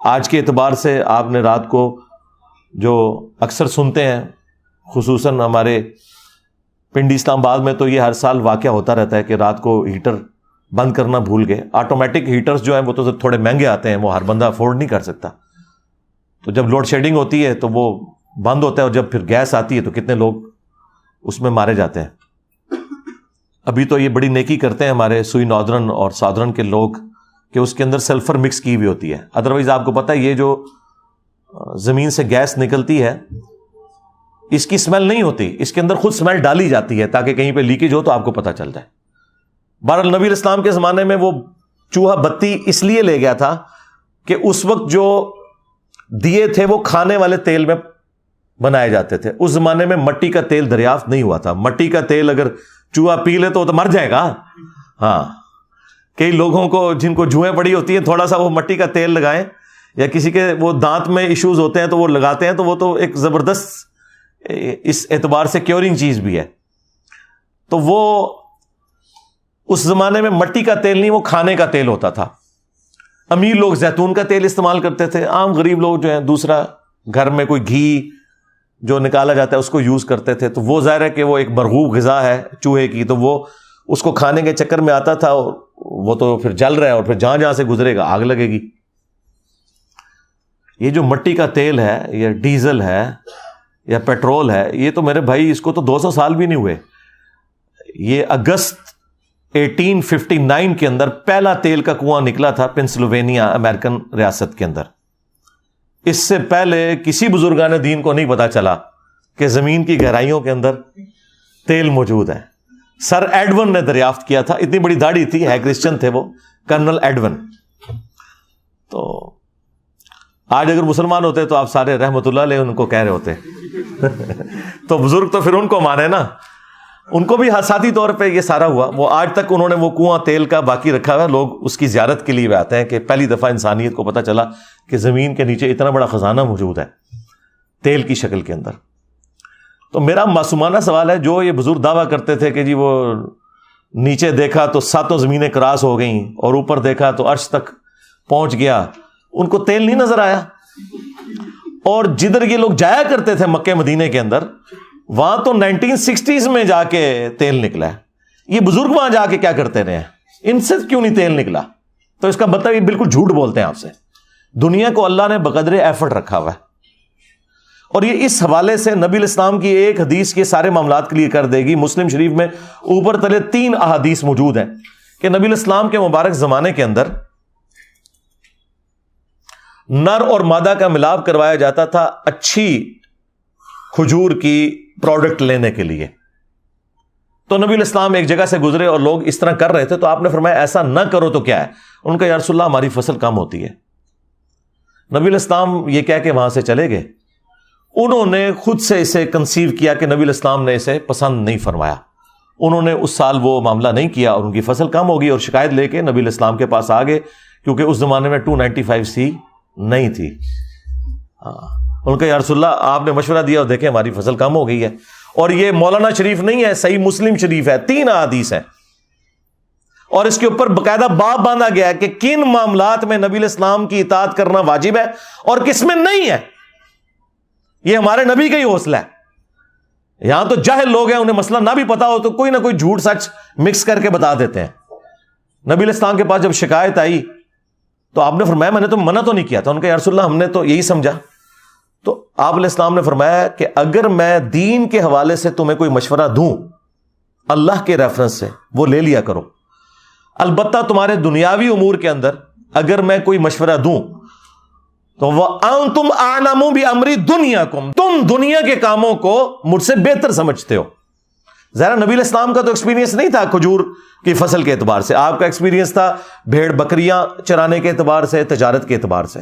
آج کے اعتبار سے آپ نے رات کو جو اکثر سنتے ہیں, خصوصاً ہمارے پنڈی اسلام آباد میں تو یہ ہر سال واقعہ ہوتا رہتا ہے کہ رات کو ہیٹر بند کرنا بھول گئے. آٹومیٹک ہیٹرز جو ہیں وہ تو تھوڑے مہنگے آتے ہیں, وہ ہر بندہ افورڈ نہیں کر سکتا. تو جب لوڈ شیڈنگ ہوتی ہے تو وہ بند ہوتا ہے, اور جب پھر گیس آتی ہے تو کتنے لوگ اس میں مارے جاتے ہیں. ابھی تو یہ بڑی نیکی کرتے ہیں ہمارے سوئی ناردرن اور ساؤدرن کے لوگ کہ اس کے اندر سلفر مکس کی ہوئی ہوتی ہے. ادروائز آپ کو پتہ ہے یہ جو زمین سے گیس نکلتی ہے اس کی اسمیل نہیں ہوتی, اس کے اندر خود اسمیل ڈالی جاتی ہے تاکہ کہیں پہ لیکیج ہو تو آپ کو پتہ چل جائے. بہرحال نبی الاسلام کے زمانے میں وہ چوہا بتی اس لیے لے گیا تھا کہ اس وقت جو دیے تھے وہ کھانے والے تیل میں بنائے جاتے تھے. اس زمانے میں مٹی کا تیل دریافت نہیں ہوا تھا. مٹی کا تیل اگر چوہا پی لے تو مر جائے گا. ہاں, کئی لوگوں کو جن کو جوئیں پڑی ہوتی ہیں تھوڑا سا وہ مٹی کا تیل لگائیں, یا کسی کے وہ دانت میں ایشوز ہوتے ہیں تو وہ لگاتے ہیں, تو وہ تو ایک زبردست اس اعتبار سے کیورنگ چیز بھی ہے. تو وہ اس زمانے میں مٹی کا تیل نہیں, وہ کھانے کا تیل ہوتا تھا. امیر لوگ زیتون کا تیل استعمال کرتے تھے, عام غریب لوگ جو ہیں دوسرا گھر میں کوئی گھی جو نکالا جاتا ہے اس کو یوز کرتے تھے. تو وہ ظاہر ہے کہ وہ ایک مرغوب غذا ہے چوہے کی, تو وہ اس کو کھانے کے چکر میں آتا تھا, اور وہ تو پھر جل رہا ہے اور پھر جہاں جہاں سے گزرے گا آگ لگے گی. یہ جو مٹی کا تیل ہے یا ڈیزل ہے یا پیٹرول ہے, یہ تو میرے بھائی اس کو تو 200 سال بھی نہیں ہوئے. یہ اگست 1859 کے اندر پہلا تیل کا کنواں نکلا تھا پنسلوینیا امریکن ریاست کے اندر. اس سے پہلے کسی بزرگان دین کو نہیں پتا چلا کہ زمین کی گہرائیوں کے اندر تیل موجود ہے. سر ایڈون نے دریافت کیا تھا, اتنی بڑی داڑھی تھی, ہے کرسچن تھے وہ, کرنل ایڈون. تو آج اگر مسلمان ہوتے تو آپ سارے رحمت اللہ علیہ ان کو کہہ رہے ہوتے تو بزرگ تو پھر ان کو مانے نا, ان کو بھی حساتی طور پہ یہ سارا ہوا. وہ آج تک انہوں نے وہ کنواں تیل کا باقی رکھا ہوا, لوگ اس کی زیارت کے لیے آتے ہیں کہ پہلی دفعہ انسانیت کو پتہ چلا کہ زمین کے نیچے اتنا بڑا خزانہ موجود ہے تیل کی شکل کے اندر. تو میرا معصومانہ سوال ہے, جو یہ بزرگ دعویٰ کرتے تھے کہ جی وہ نیچے دیکھا تو 7 زمینیں کراس ہو گئیں اور اوپر دیکھا تو عرش تک پہنچ گیا, ان کو تیل نہیں نظر آیا؟ اور جدھر یہ لوگ جایا کرتے تھے مکہ مدینے کے اندر, وہاں تو 1960s میں جا کے تیل نکلا ہے. یہ بزرگ وہاں جا کے کیا کرتے رہے ہیں, ان سے کیوں نہیں تیل نکلا؟ تو اس کا مطلب یہ بالکل جھوٹ بولتے ہیں آپ سے. دنیا کو اللہ نے بقدر ایفرٹ رکھا ہوا ہے, اور یہ اس حوالے سے نبی الاسلام کی ایک حدیث کے سارے معاملات کلیئر کر دے گی. مسلم شریف میں اوپر تلے 3 احادیث موجود ہیں کہ نبی الاسلام کے مبارک زمانے کے اندر نر اور مادہ کا ملاپ کروایا جاتا تھا اچھی کھجور کی پروڈکٹ لینے کے لیے. تو نبی علیہ السلام ایک جگہ سے گزرے اور لوگ اس طرح کر رہے تھے, تو آپ نے فرمایا ایسا نہ کرو تو کیا ہے؟ ان کا یا رسول اللہ ہماری فصل کم ہوتی ہے. نبی علیہ السلام یہ کہہ کے وہاں سے چلے گئے. انہوں نے خود سے اسے کنسیو کیا کہ نبی علیہ السلام نے اسے پسند نہیں فرمایا. انہوں نے اس سال وہ معاملہ نہیں کیا اور ان کی فصل کم ہوگی, اور شکایت لے کے نبی علیہ السلام کے پاس آ گئے, کیونکہ اس زمانے میں 295C نہیں تھی. ان کا یا رسول اللہ آپ نے مشورہ دیا اور دیکھیں ہماری فصل کم ہو گئی ہے. اور یہ مولانا شریف نہیں ہے, صحیح مسلم شریف ہے, 3 احادیث ہیں, اور اس کے اوپر باقاعدہ باب باندھا گیا ہے کہ کن معاملات میں نبی علیہ السلام کی اطاعت کرنا واجب ہے اور کس میں نہیں ہے. یہ ہمارے نبی کا ہی حوصلہ ہے. یہاں تو جاہل لوگ ہیں, انہیں مسئلہ نہ بھی پتا ہو تو کوئی نہ کوئی جھوٹ سچ مکس کر کے بتا دیتے ہیں. نبی علیہ السلام کے پاس جب شکایت آئی تو آپ نے فرمایا میں نے تو منع تو نہیں کیا تھا. ان کا یا رسول اللہ ہم نے تو یہی سمجھا. تو آپ علیہ السلام نے فرمایا کہ اگر میں دین کے حوالے سے تمہیں کوئی مشورہ دوں اللہ کے ریفرنس سے, وہ لے لیا کرو. البتہ تمہارے دنیاوی امور کے اندر اگر میں کوئی مشورہ دوں تو وَأَنْتُمْ أَعْلَمُ بِأَمْرِ دُنْيَاكُمْ, تم دنیا کے کاموں کو مجھ سے بہتر سمجھتے ہو. ظاہر نبی علیہ السلام کا تو ایکسپیرینس نہیں تھا کھجور کی فصل کے اعتبار سے, آپ کا ایکسپیرینس تھا بھیڑ بکریاں چرانے کے اعتبار سے, تجارت کے اعتبار سے.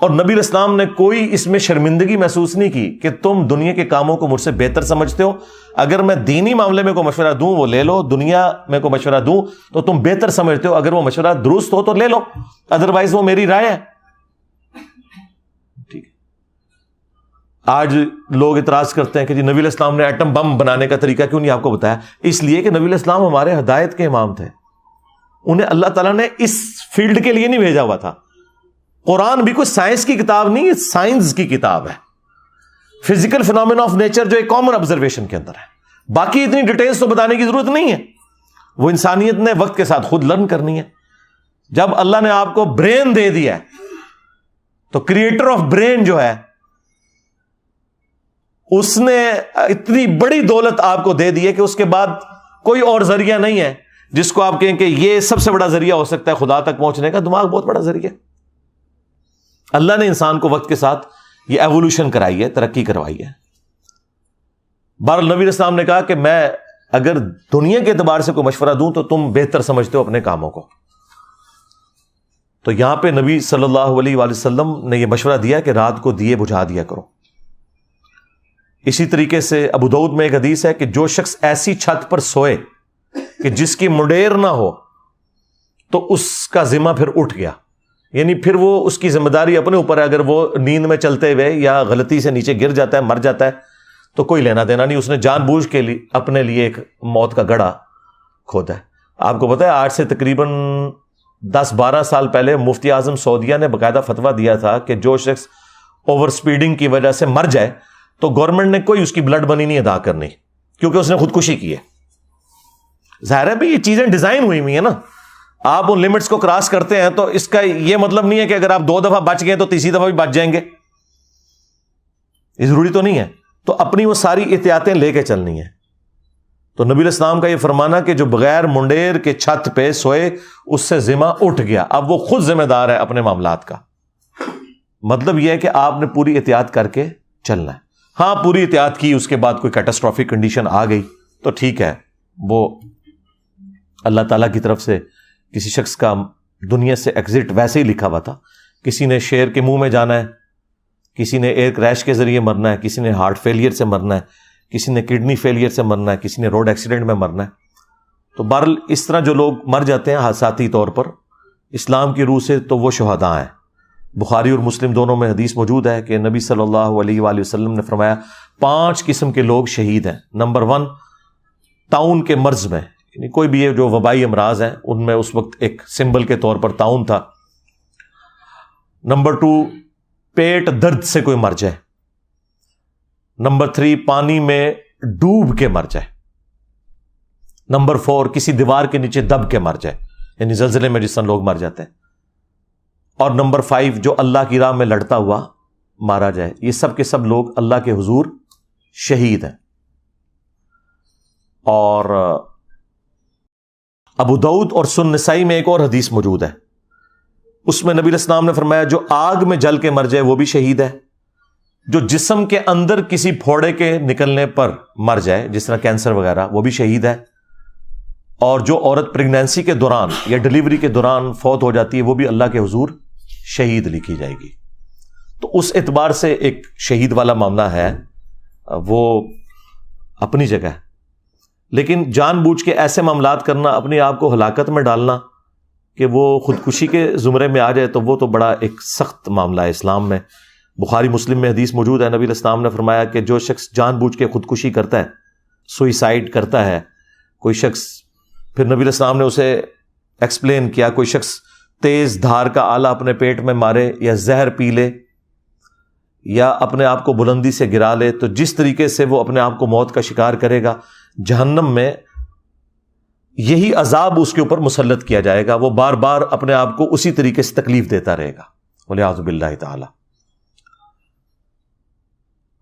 اور نبی علیہ السلام نے کوئی اس میں شرمندگی محسوس نہیں کی کہ تم دنیا کے کاموں کو مجھ سے بہتر سمجھتے ہو. اگر میں دینی معاملے میں کوئی مشورہ دوں وہ لے لو, دنیا میں کوئی مشورہ دوں تو تم بہتر سمجھتے ہو, اگر وہ مشورہ درست ہو تو لے لو, ادروائز وہ میری رائے ہے. ٹھیک ہے. آج لوگ اعتراض کرتے ہیں کہ جی نبی علیہ السلام نے ایٹم بم بنانے کا طریقہ کیوں نہیں آپ کو بتایا؟ اس لیے کہ نبی علیہ السلام ہمارے ہدایت کے امام تھے, انہیں اللہ تعالیٰ نے اس فیلڈ کے لیے نہیں بھیجا ہوا تھا. قرآن بھی کوئی سائنس کی کتاب نہیں ہے, سائنس کی کتاب ہے. فزیکل فینومینا آف نیچر جو ایک کامن آبزرویشن کے اندر ہے, باقی اتنی ڈیٹیلز تو بتانے کی ضرورت نہیں ہے, وہ انسانیت نے وقت کے ساتھ خود لرن کرنی ہے. جب اللہ نے آپ کو برین دے دیا ہے تو کریٹر آف برین جو ہے اس نے اتنی بڑی دولت آپ کو دے دی ہے کہ اس کے بعد کوئی اور ذریعہ نہیں ہے جس کو آپ کہیں کہ یہ سب سے بڑا ذریعہ ہو سکتا ہے خدا تک پہنچنے کا. دماغ بہت بڑا ذریعہ. اللہ نے انسان کو وقت کے ساتھ یہ ایوولوشن کرائی ہے, ترقی کروائی ہے. بہرحال نبی علیہ السلام نے کہا کہ میں اگر دنیا کے اعتبار سے کوئی مشورہ دوں تو تم بہتر سمجھتے ہو اپنے کاموں کو. تو یہاں پہ نبی صلی اللہ علیہ وآلہ وسلم نے یہ مشورہ دیا کہ رات کو دیے بجھا دیا کرو. اسی طریقے سے ابو داؤد میں ایک حدیث ہے کہ جو شخص ایسی چھت پر سوئے کہ جس کی منڈیر نہ ہو تو اس کا ذمہ پھر اٹھ گیا, یعنی پھر وہ اس کی ذمہ داری اپنے اوپر ہے. اگر وہ نیند میں چلتے ہوئے یا غلطی سے نیچے گر جاتا ہے, مر جاتا ہے, تو کوئی لینا دینا نہیں, اس نے جان بوجھ کے لیے اپنے لیے ایک موت کا گڑھا کھودا ہے. آپ کو پتا ہے آج سے تقریباً 10-12 سال پہلے مفتی اعظم سعودیہ نے باقاعدہ فتویٰ دیا تھا کہ جو شخص اوور سپیڈنگ کی وجہ سے مر جائے تو گورنمنٹ نے کوئی اس کی بلڈ منی نہیں ادا کرنی, کیونکہ اس نے خودکشی کی ہے. ظاہر ہے بھی یہ چیزیں ڈیزائن ہوئی ہوئی ہیں نا, آپ ان لمٹس کو کراس کرتے ہیں تو اس کا یہ مطلب نہیں ہے کہ اگر آپ 2 دفعہ بچ گئے تو تیسری دفعہ بھی بچ جائیں گے, یہ ضروری تو نہیں ہے. تو اپنی وہ ساری احتیاطیں لے کے چلنی ہے. تو نبی علیہ السلام کا یہ فرمانا کہ جو بغیر منڈیر کے چھت پہ سوئے اس سے ذمہ اٹھ گیا, اب وہ خود ذمہ دار ہے اپنے معاملات کا. مطلب یہ ہے کہ آپ نے پوری احتیاط کر کے چلنا ہے. ہاں پوری احتیاط کی, اس کے بعد کوئی کیٹاسٹرافک کنڈیشن آ گئی تو ٹھیک ہے, وہ اللہ تعالیٰ کی طرف سے کسی شخص کا دنیا سے ایگزٹ ویسے ہی لکھا ہوا تھا. کسی نے شیر کے منہ میں جانا ہے, کسی نے ایئر کریش کے ذریعے مرنا ہے, کسی نے ہارٹ فیلئر سے مرنا ہے, کسی نے کڈنی فیلئر سے مرنا ہے, کسی نے روڈ ایکسیڈنٹ میں مرنا ہے. تو بہرحال اس طرح جو لوگ مر جاتے ہیں حادثاتی طور پر اسلام کی روح سے تو وہ شہداء ہیں. بخاری اور مسلم دونوں میں حدیث موجود ہے کہ نبی صلی اللہ علیہ وآلہ وسلم نے فرمایا 5 قسم کے لوگ شہید ہیں. نمبر 1 طاعون کے مرض میں, یعنی کوئی بھی یہ جو وبائی امراض ہیں ان میں اس وقت ایک سمبل کے طور پر طاعون تھا. نمبر 2 پیٹ درد سے کوئی مر جائے. نمبر 3 پانی میں ڈوب کے مر جائے. نمبر 4 کسی دیوار کے نیچے دب کے مر جائے, یعنی زلزلے میں جس طرح لوگ مر جاتے ہیں. اور نمبر 5 جو اللہ کی راہ میں لڑتا ہوا مارا جائے. یہ سب کے سب لوگ اللہ کے حضور شہید ہیں. اور ابو داؤد اور سنن نسائی میں ایک اور حدیث موجود ہے. اس میں نبی علیہ السلام نے فرمایا جو آگ میں جل کے مر جائے وہ بھی شہید ہے، جو جسم کے اندر کسی پھوڑے کے نکلنے پر مر جائے جس طرح کینسر وغیرہ وہ بھی شہید ہے، اور جو عورت پریگنینسی کے دوران یا ڈلیوری کے دوران فوت ہو جاتی ہے وہ بھی اللہ کے حضور شہید لکھی جائے گی۔ تو اس اعتبار سے ایک شہید والا معاملہ ہے، وہ اپنی جگہ ہے، لیکن جان بوجھ کے ایسے معاملات کرنا، اپنے آپ کو ہلاکت میں ڈالنا کہ وہ خودکشی کے زمرے میں آ جائے، تو وہ تو بڑا ایک سخت معاملہ ہے اسلام میں۔ بخاری مسلم میں حدیث موجود ہے، نبی علیہ السلام نے فرمایا کہ جو شخص جان بوجھ کے خودکشی کرتا ہے، سوئیسائڈ کرتا ہے، کوئی شخص، پھر نبی علیہ السلام نے اسے ایکسپلین کیا، کوئی شخص تیز دھار کا آلہ اپنے پیٹ میں مارے یا زہر پی لے یا اپنے آپ کو بلندی سے گرا لے، تو جس طریقے سے وہ اپنے آپ کو موت کا شکار کرے گا، جہنم میں یہی عذاب اس کے اوپر مسلط کیا جائے گا، وہ بار بار اپنے آپ کو اسی طریقے سے تکلیف دیتا رہے گا، والعیاذ باللہ تعالی۔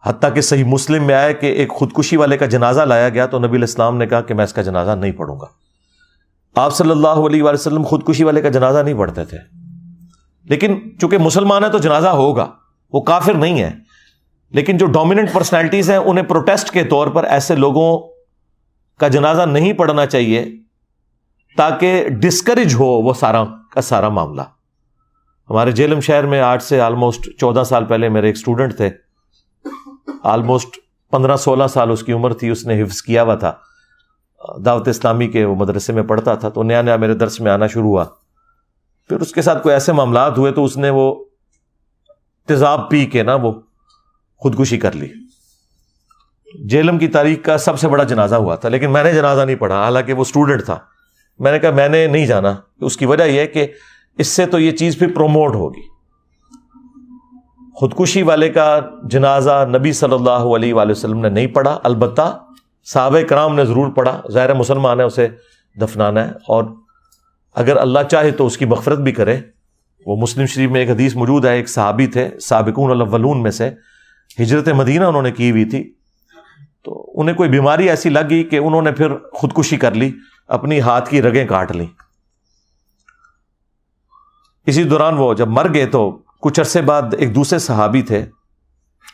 حتیٰ کہ صحیح مسلم میں آیا کہ ایک خودکشی والے کا جنازہ لایا گیا تو نبی علیہ السلام نے کہا کہ میں اس کا جنازہ نہیں پڑھوں گا۔ آپ صلی اللہ علیہ وآلہ وسلم خودکشی والے کا جنازہ نہیں پڑھتے تھے، لیکن چونکہ مسلمان ہے تو جنازہ ہوگا، وہ کافر نہیں ہے، لیکن جو ڈومیننٹ پرسنالٹیز ہیں انہیں پروٹیسٹ کے طور پر ایسے لوگوں کا جنازہ نہیں پڑھنا چاہیے تاکہ ڈسکریج ہو وہ سارا کا سارا معاملہ۔ ہمارے جیلم شہر میں آج سے آلموسٹ 14 سال پہلے میرے ایک اسٹوڈنٹ تھے، آلموسٹ 15-16 سال اس کی عمر تھی، اس نے حفظ کیا ہوا تھا، دعوت اسلامی کے وہ مدرسے میں پڑھتا تھا، تو نیا نیا میرے درس میں آنا شروع ہوا، پھر اس کے ساتھ کوئی ایسے معاملات ہوئے تو اس نے وہ تیزاب پی کے نا وہ خودکشی کر لی۔ جیلم کی تاریخ کا سب سے بڑا جنازہ ہوا تھا، لیکن میں نے جنازہ نہیں پڑھا، حالانکہ وہ اسٹوڈنٹ تھا۔ میں نے کہا میں نے نہیں جانا، اس کی وجہ یہ ہے کہ اس سے تو یہ چیز پھر پروموٹ ہوگی۔ خودکشی والے کا جنازہ نبی صلی اللہ علیہ وآلہ وسلم نے نہیں پڑھا، البتہ صحابہ کرام نے ضرور پڑھا، ظاہر مسلمان ہے، اسے دفنانا ہے، اور اگر اللہ چاہے تو اس کی مغفرت بھی کرے۔ وہ مسلم شریف میں ایک حدیث موجود ہے، ایک صحابی تھے سابقون الاولون میں سے، ہجرت مدینہ انہوں نے کی ہوئی تھی، تو انہیں کوئی بیماری ایسی لگ گئی کہ انہوں نے پھر خودکشی کر لی، اپنی ہاتھ کی رگیں کاٹ لیں۔ اسی دوران وہ جب مر گئے تو کچھ عرصے بعد ایک دوسرے صحابی تھے،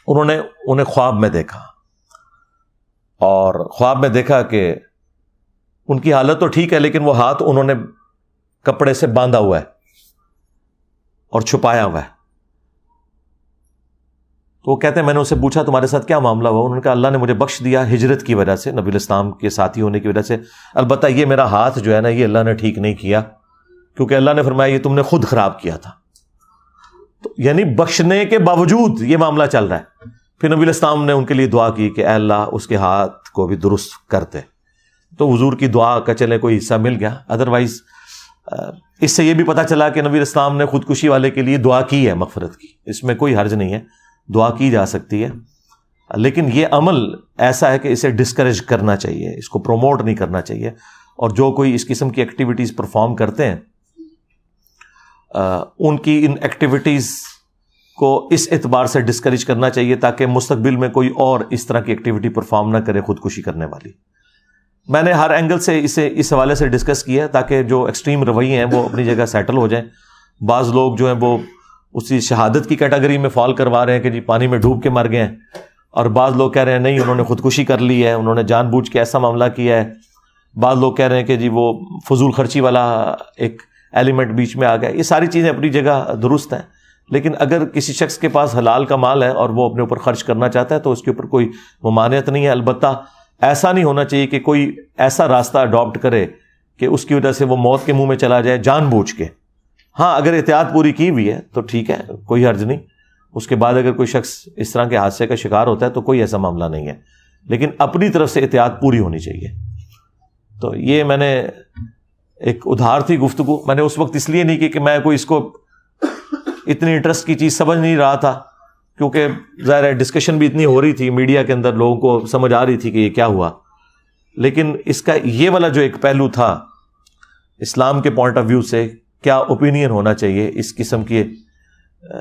انہوں نے انہیں خواب میں دیکھا، اور خواب میں دیکھا کہ ان کی حالت تو ٹھیک ہے لیکن وہ ہاتھ انہوں نے کپڑے سے باندھا ہوا ہے اور چھپایا ہوا ہے۔ تو وہ کہتے ہیں میں نے اسے پوچھا تمہارے ساتھ کیا معاملہ ہوا؟ انہوں نے کہا اللہ نے مجھے بخش دیا ہجرت کی وجہ سے، نبی علیہ السلام کے ساتھی ہونے کی وجہ سے، البتہ یہ میرا ہاتھ جو ہے نا یہ اللہ نے ٹھیک نہیں کیا، کیونکہ اللہ نے فرمایا یہ تم نے خود خراب کیا تھا۔ تو یعنی بخشنے کے باوجود یہ معاملہ چل رہا ہے۔ پھر نبی علیہ السلام نے ان کے لیے دعا کی کہ اے اللہ اس کے ہاتھ کو بھی درست کرتے، تو حضور کی دعا کا چلے کوئی حصہ مل گیا۔ ادروائز اس سے یہ بھی پتہ چلا کہ نبی علیہ السلام نے خودکشی والے کے لیے دعا کی ہے مغفرت کی، اس میں کوئی حرج نہیں ہے، دعا کی جا سکتی ہے، لیکن یہ عمل ایسا ہے کہ اسے ڈسکریج کرنا چاہیے، اس کو پروموٹ نہیں کرنا چاہیے، اور جو کوئی اس قسم کی ایکٹیویٹیز پرفارم کرتے ہیں ان کی ان ایکٹیویٹیز کو اس اعتبار سے ڈسکریج کرنا چاہیے تاکہ مستقبل میں کوئی اور اس طرح کی ایکٹیویٹی پرفارم نہ کرے خودکشی کرنے والی۔ میں نے ہر اینگل سے اسے اس حوالے سے ڈسکس کیا تاکہ جو ایکسٹریم رویے ہیں وہ اپنی جگہ سیٹل ہو جائیں۔ بعض لوگ جو ہیں وہ اسی شہادت کی کیٹیگری میں فال کروا رہے ہیں کہ جی پانی میں ڈوب کے مر گئے ہیں، اور بعض لوگ کہہ رہے ہیں نہیں انہوں نے خودکشی کر لی ہے، انہوں نے جان بوجھ کے ایسا معاملہ کیا ہے۔ بعض لوگ کہہ رہے ہیں کہ جی وہ فضول خرچی والا ایک ایلیمنٹ بیچ میں آ گیا۔ یہ ساری چیزیں اپنی جگہ درست ہیں، لیکن اگر کسی شخص کے پاس حلال کا مال ہے اور وہ اپنے اوپر خرچ کرنا چاہتا ہے تو اس کے اوپر کوئی ممانعت نہیں ہے۔ البتہ ایسا نہیں ہونا چاہیے کہ کوئی ایسا راستہ اڈاپٹ کرے کہ اس کی وجہ سے وہ موت کے منہ میں چلا جائے جان بوجھ کے۔ ہاں اگر احتیاط پوری کی ہوئی ہے تو ٹھیک ہے، کوئی حرج نہیں، اس کے بعد اگر کوئی شخص اس طرح کے حادثے کا شکار ہوتا ہے تو کوئی ایسا معاملہ نہیں ہے، لیکن اپنی طرف سے احتیاط پوری ہونی چاہیے۔ تو یہ میں نے ایک ادھار تھی گفتگو، میں نے اس وقت اس لیے نہیں کی کہ میں کوئی اس کو اتنی انٹرسٹ کی چیز سمجھ نہیں رہا تھا، کیونکہ ظاہر ہے ڈسکشن بھی اتنی ہو رہی تھی میڈیا کے اندر، لوگوں کو سمجھ آ رہی تھی کہ یہ کیا ہوا، لیکن اس کا یہ والا جو ایک پہلو تھا اسلام کے پوائنٹ آف ویو سے کیا اوپینین ہونا چاہیے اس قسم کی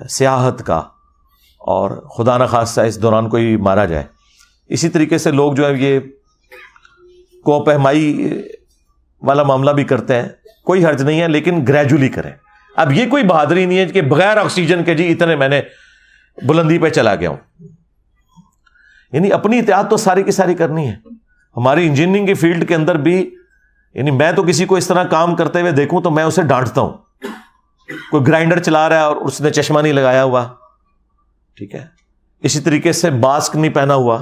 سیاحت کا، اور خدا نخواستہ اس دوران کوئی مارا جائے۔ اسی طریقے سے لوگ جو ہے یہ کوپہمائی والا معاملہ بھی کرتے ہیں، کوئی حرج نہیں ہے، لیکن گریجولی کریں۔ اب یہ کوئی بہادری نہیں ہے کہ بغیر آکسیجن کے جی اتنے میں نے بلندی پہ چلا گیا ہوں. یعنی اپنی احتیاط تو ساری کی ساری کرنی ہے. ہماری انجینئرنگ کی فیلڈ کے اندر بھی یعنی میں تو کسی کو اس طرح کام کرتے ہوئے دیکھوں تو میں اسے ڈانٹتا ہوں. کوئی گرائنڈر چلا رہا ہے اور اس نے چشمہ نہیں لگایا ہوا, ٹھیک ہے, اسی طریقے سے ماسک نہیں پہنا ہوا,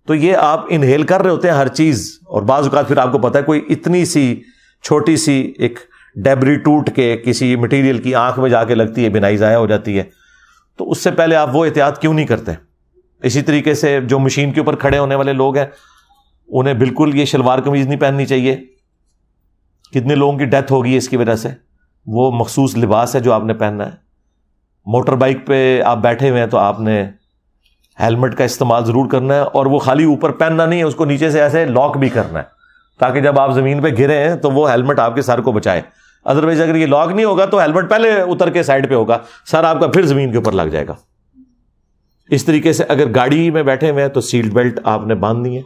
تو یہ آپ انہیل کر رہے ہوتے ہیں ہر چیز, اور بعض اوقات پھر آپ کو پتا ہے کوئی اتنی سی چھوٹی سی ایک ڈیبری ٹوٹ کے کسی مٹیریل کی آنکھ میں جا کے لگتی ہے, بینائی ضائع ہو جاتی ہے, تو اس سے پہلے آپ وہ احتیاط کیوں نہیں کرتے؟ اسی طریقے سے جو مشین کے اوپر کھڑے ہونے والے لوگ ہیں انہیں بالکل یہ شلوار قمیض نہیں پہننی چاہیے. کتنے لوگوں کی ڈیتھ ہوگی اس کی وجہ سے. وہ مخصوص لباس ہے جو آپ نے پہننا ہے. موٹر بائک پہ آپ بیٹھے ہوئے ہیں تو آپ نے ہیلمٹ کا استعمال ضرور کرنا ہے, اور وہ خالی اوپر پہننا نہیں ہے, اس کو نیچے سے ایسے لاک بھی کرنا ہے تاکہ جب آپ زمین پہ گرے ہیں تو وہ ہیلمٹ آپ کے سر کو بچائے. ادروائز اگر یہ لاک نہیں ہوگا تو ہیلمٹ پہلے اتر کے سائڈ پہ ہوگا, سر آپ کا پھر زمین کے اوپر لگ جائے گا. اس طریقے سے اگر گاڑی میں بیٹھے ہوئے ہیں تو سیٹ بیلٹ آپ نے باندھنی ہے.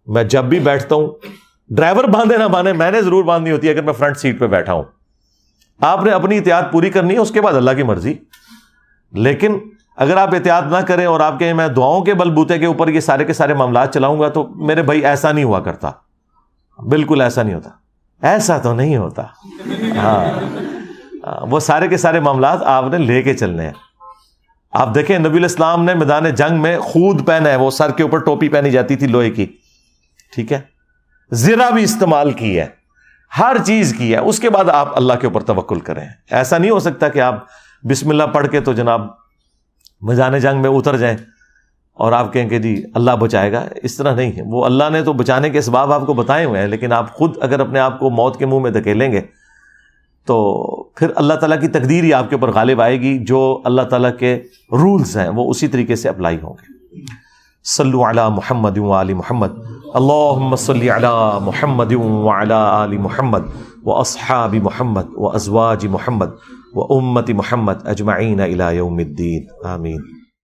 میں جب بھی بیٹھتا ہوں, ڈرائیور باندھے نہ باندھے, میں نے ضرور باندھنی ہوتی ہے اگر میں فرنٹ سیٹ پہ بیٹھا ہوں. آپ نے اپنی احتیاط پوری کرنی ہے, اس کے بعد اللہ کی مرضی. لیکن اگر آپ احتیاط نہ کریں اور آپ کہیں میں دعاؤں کے بلبوتے کے اوپر یہ سارے کے سارے معاملات چلاؤں گا, تو میرے بھائی ایسا نہیں ہوا کرتا, بالکل ایسا نہیں ہوتا, ایسا تو نہیں ہوتا. ہاں, وہ سارے کے سارے معاملات آپ نے لے کے چلنے ہیں. آپ دیکھیں نبی الاسلام نے میدان جنگ میں خود پہنا ہے, وہ سر کے اوپر ٹوپی پہنی جاتی تھی لوہے کی, ٹھیک ہے, زرہ بھی استعمال کی ہے, ہر چیز کی ہے. اس کے بعد آپ اللہ کے اوپر توکل کریں. ایسا نہیں ہو سکتا کہ آپ بسم اللہ پڑھ کے تو جناب میدان جنگ میں اتر جائیں اور آپ کہیں کہ جی اللہ بچائے گا. اس طرح نہیں ہے. وہ اللہ نے تو بچانے کے اسباب آپ کو بتائے ہوئے ہیں, لیکن آپ خود اگر اپنے آپ کو موت کے منہ میں دھکیلیں گے تو پھر اللہ تعالیٰ کی تقدیر ہی آپ کے اوپر غالب آئے گی. جو اللہ تعالیٰ کے رولز ہیں وہ اسی طریقے سے اپلائی ہوں گے. صلو علی محمد وآل محمد, اللہم صلی علی محمد وعلی آل محمد واصحاب محمد وازواج محمد وامت محمد اجمعین الی یوم الدین, آمین.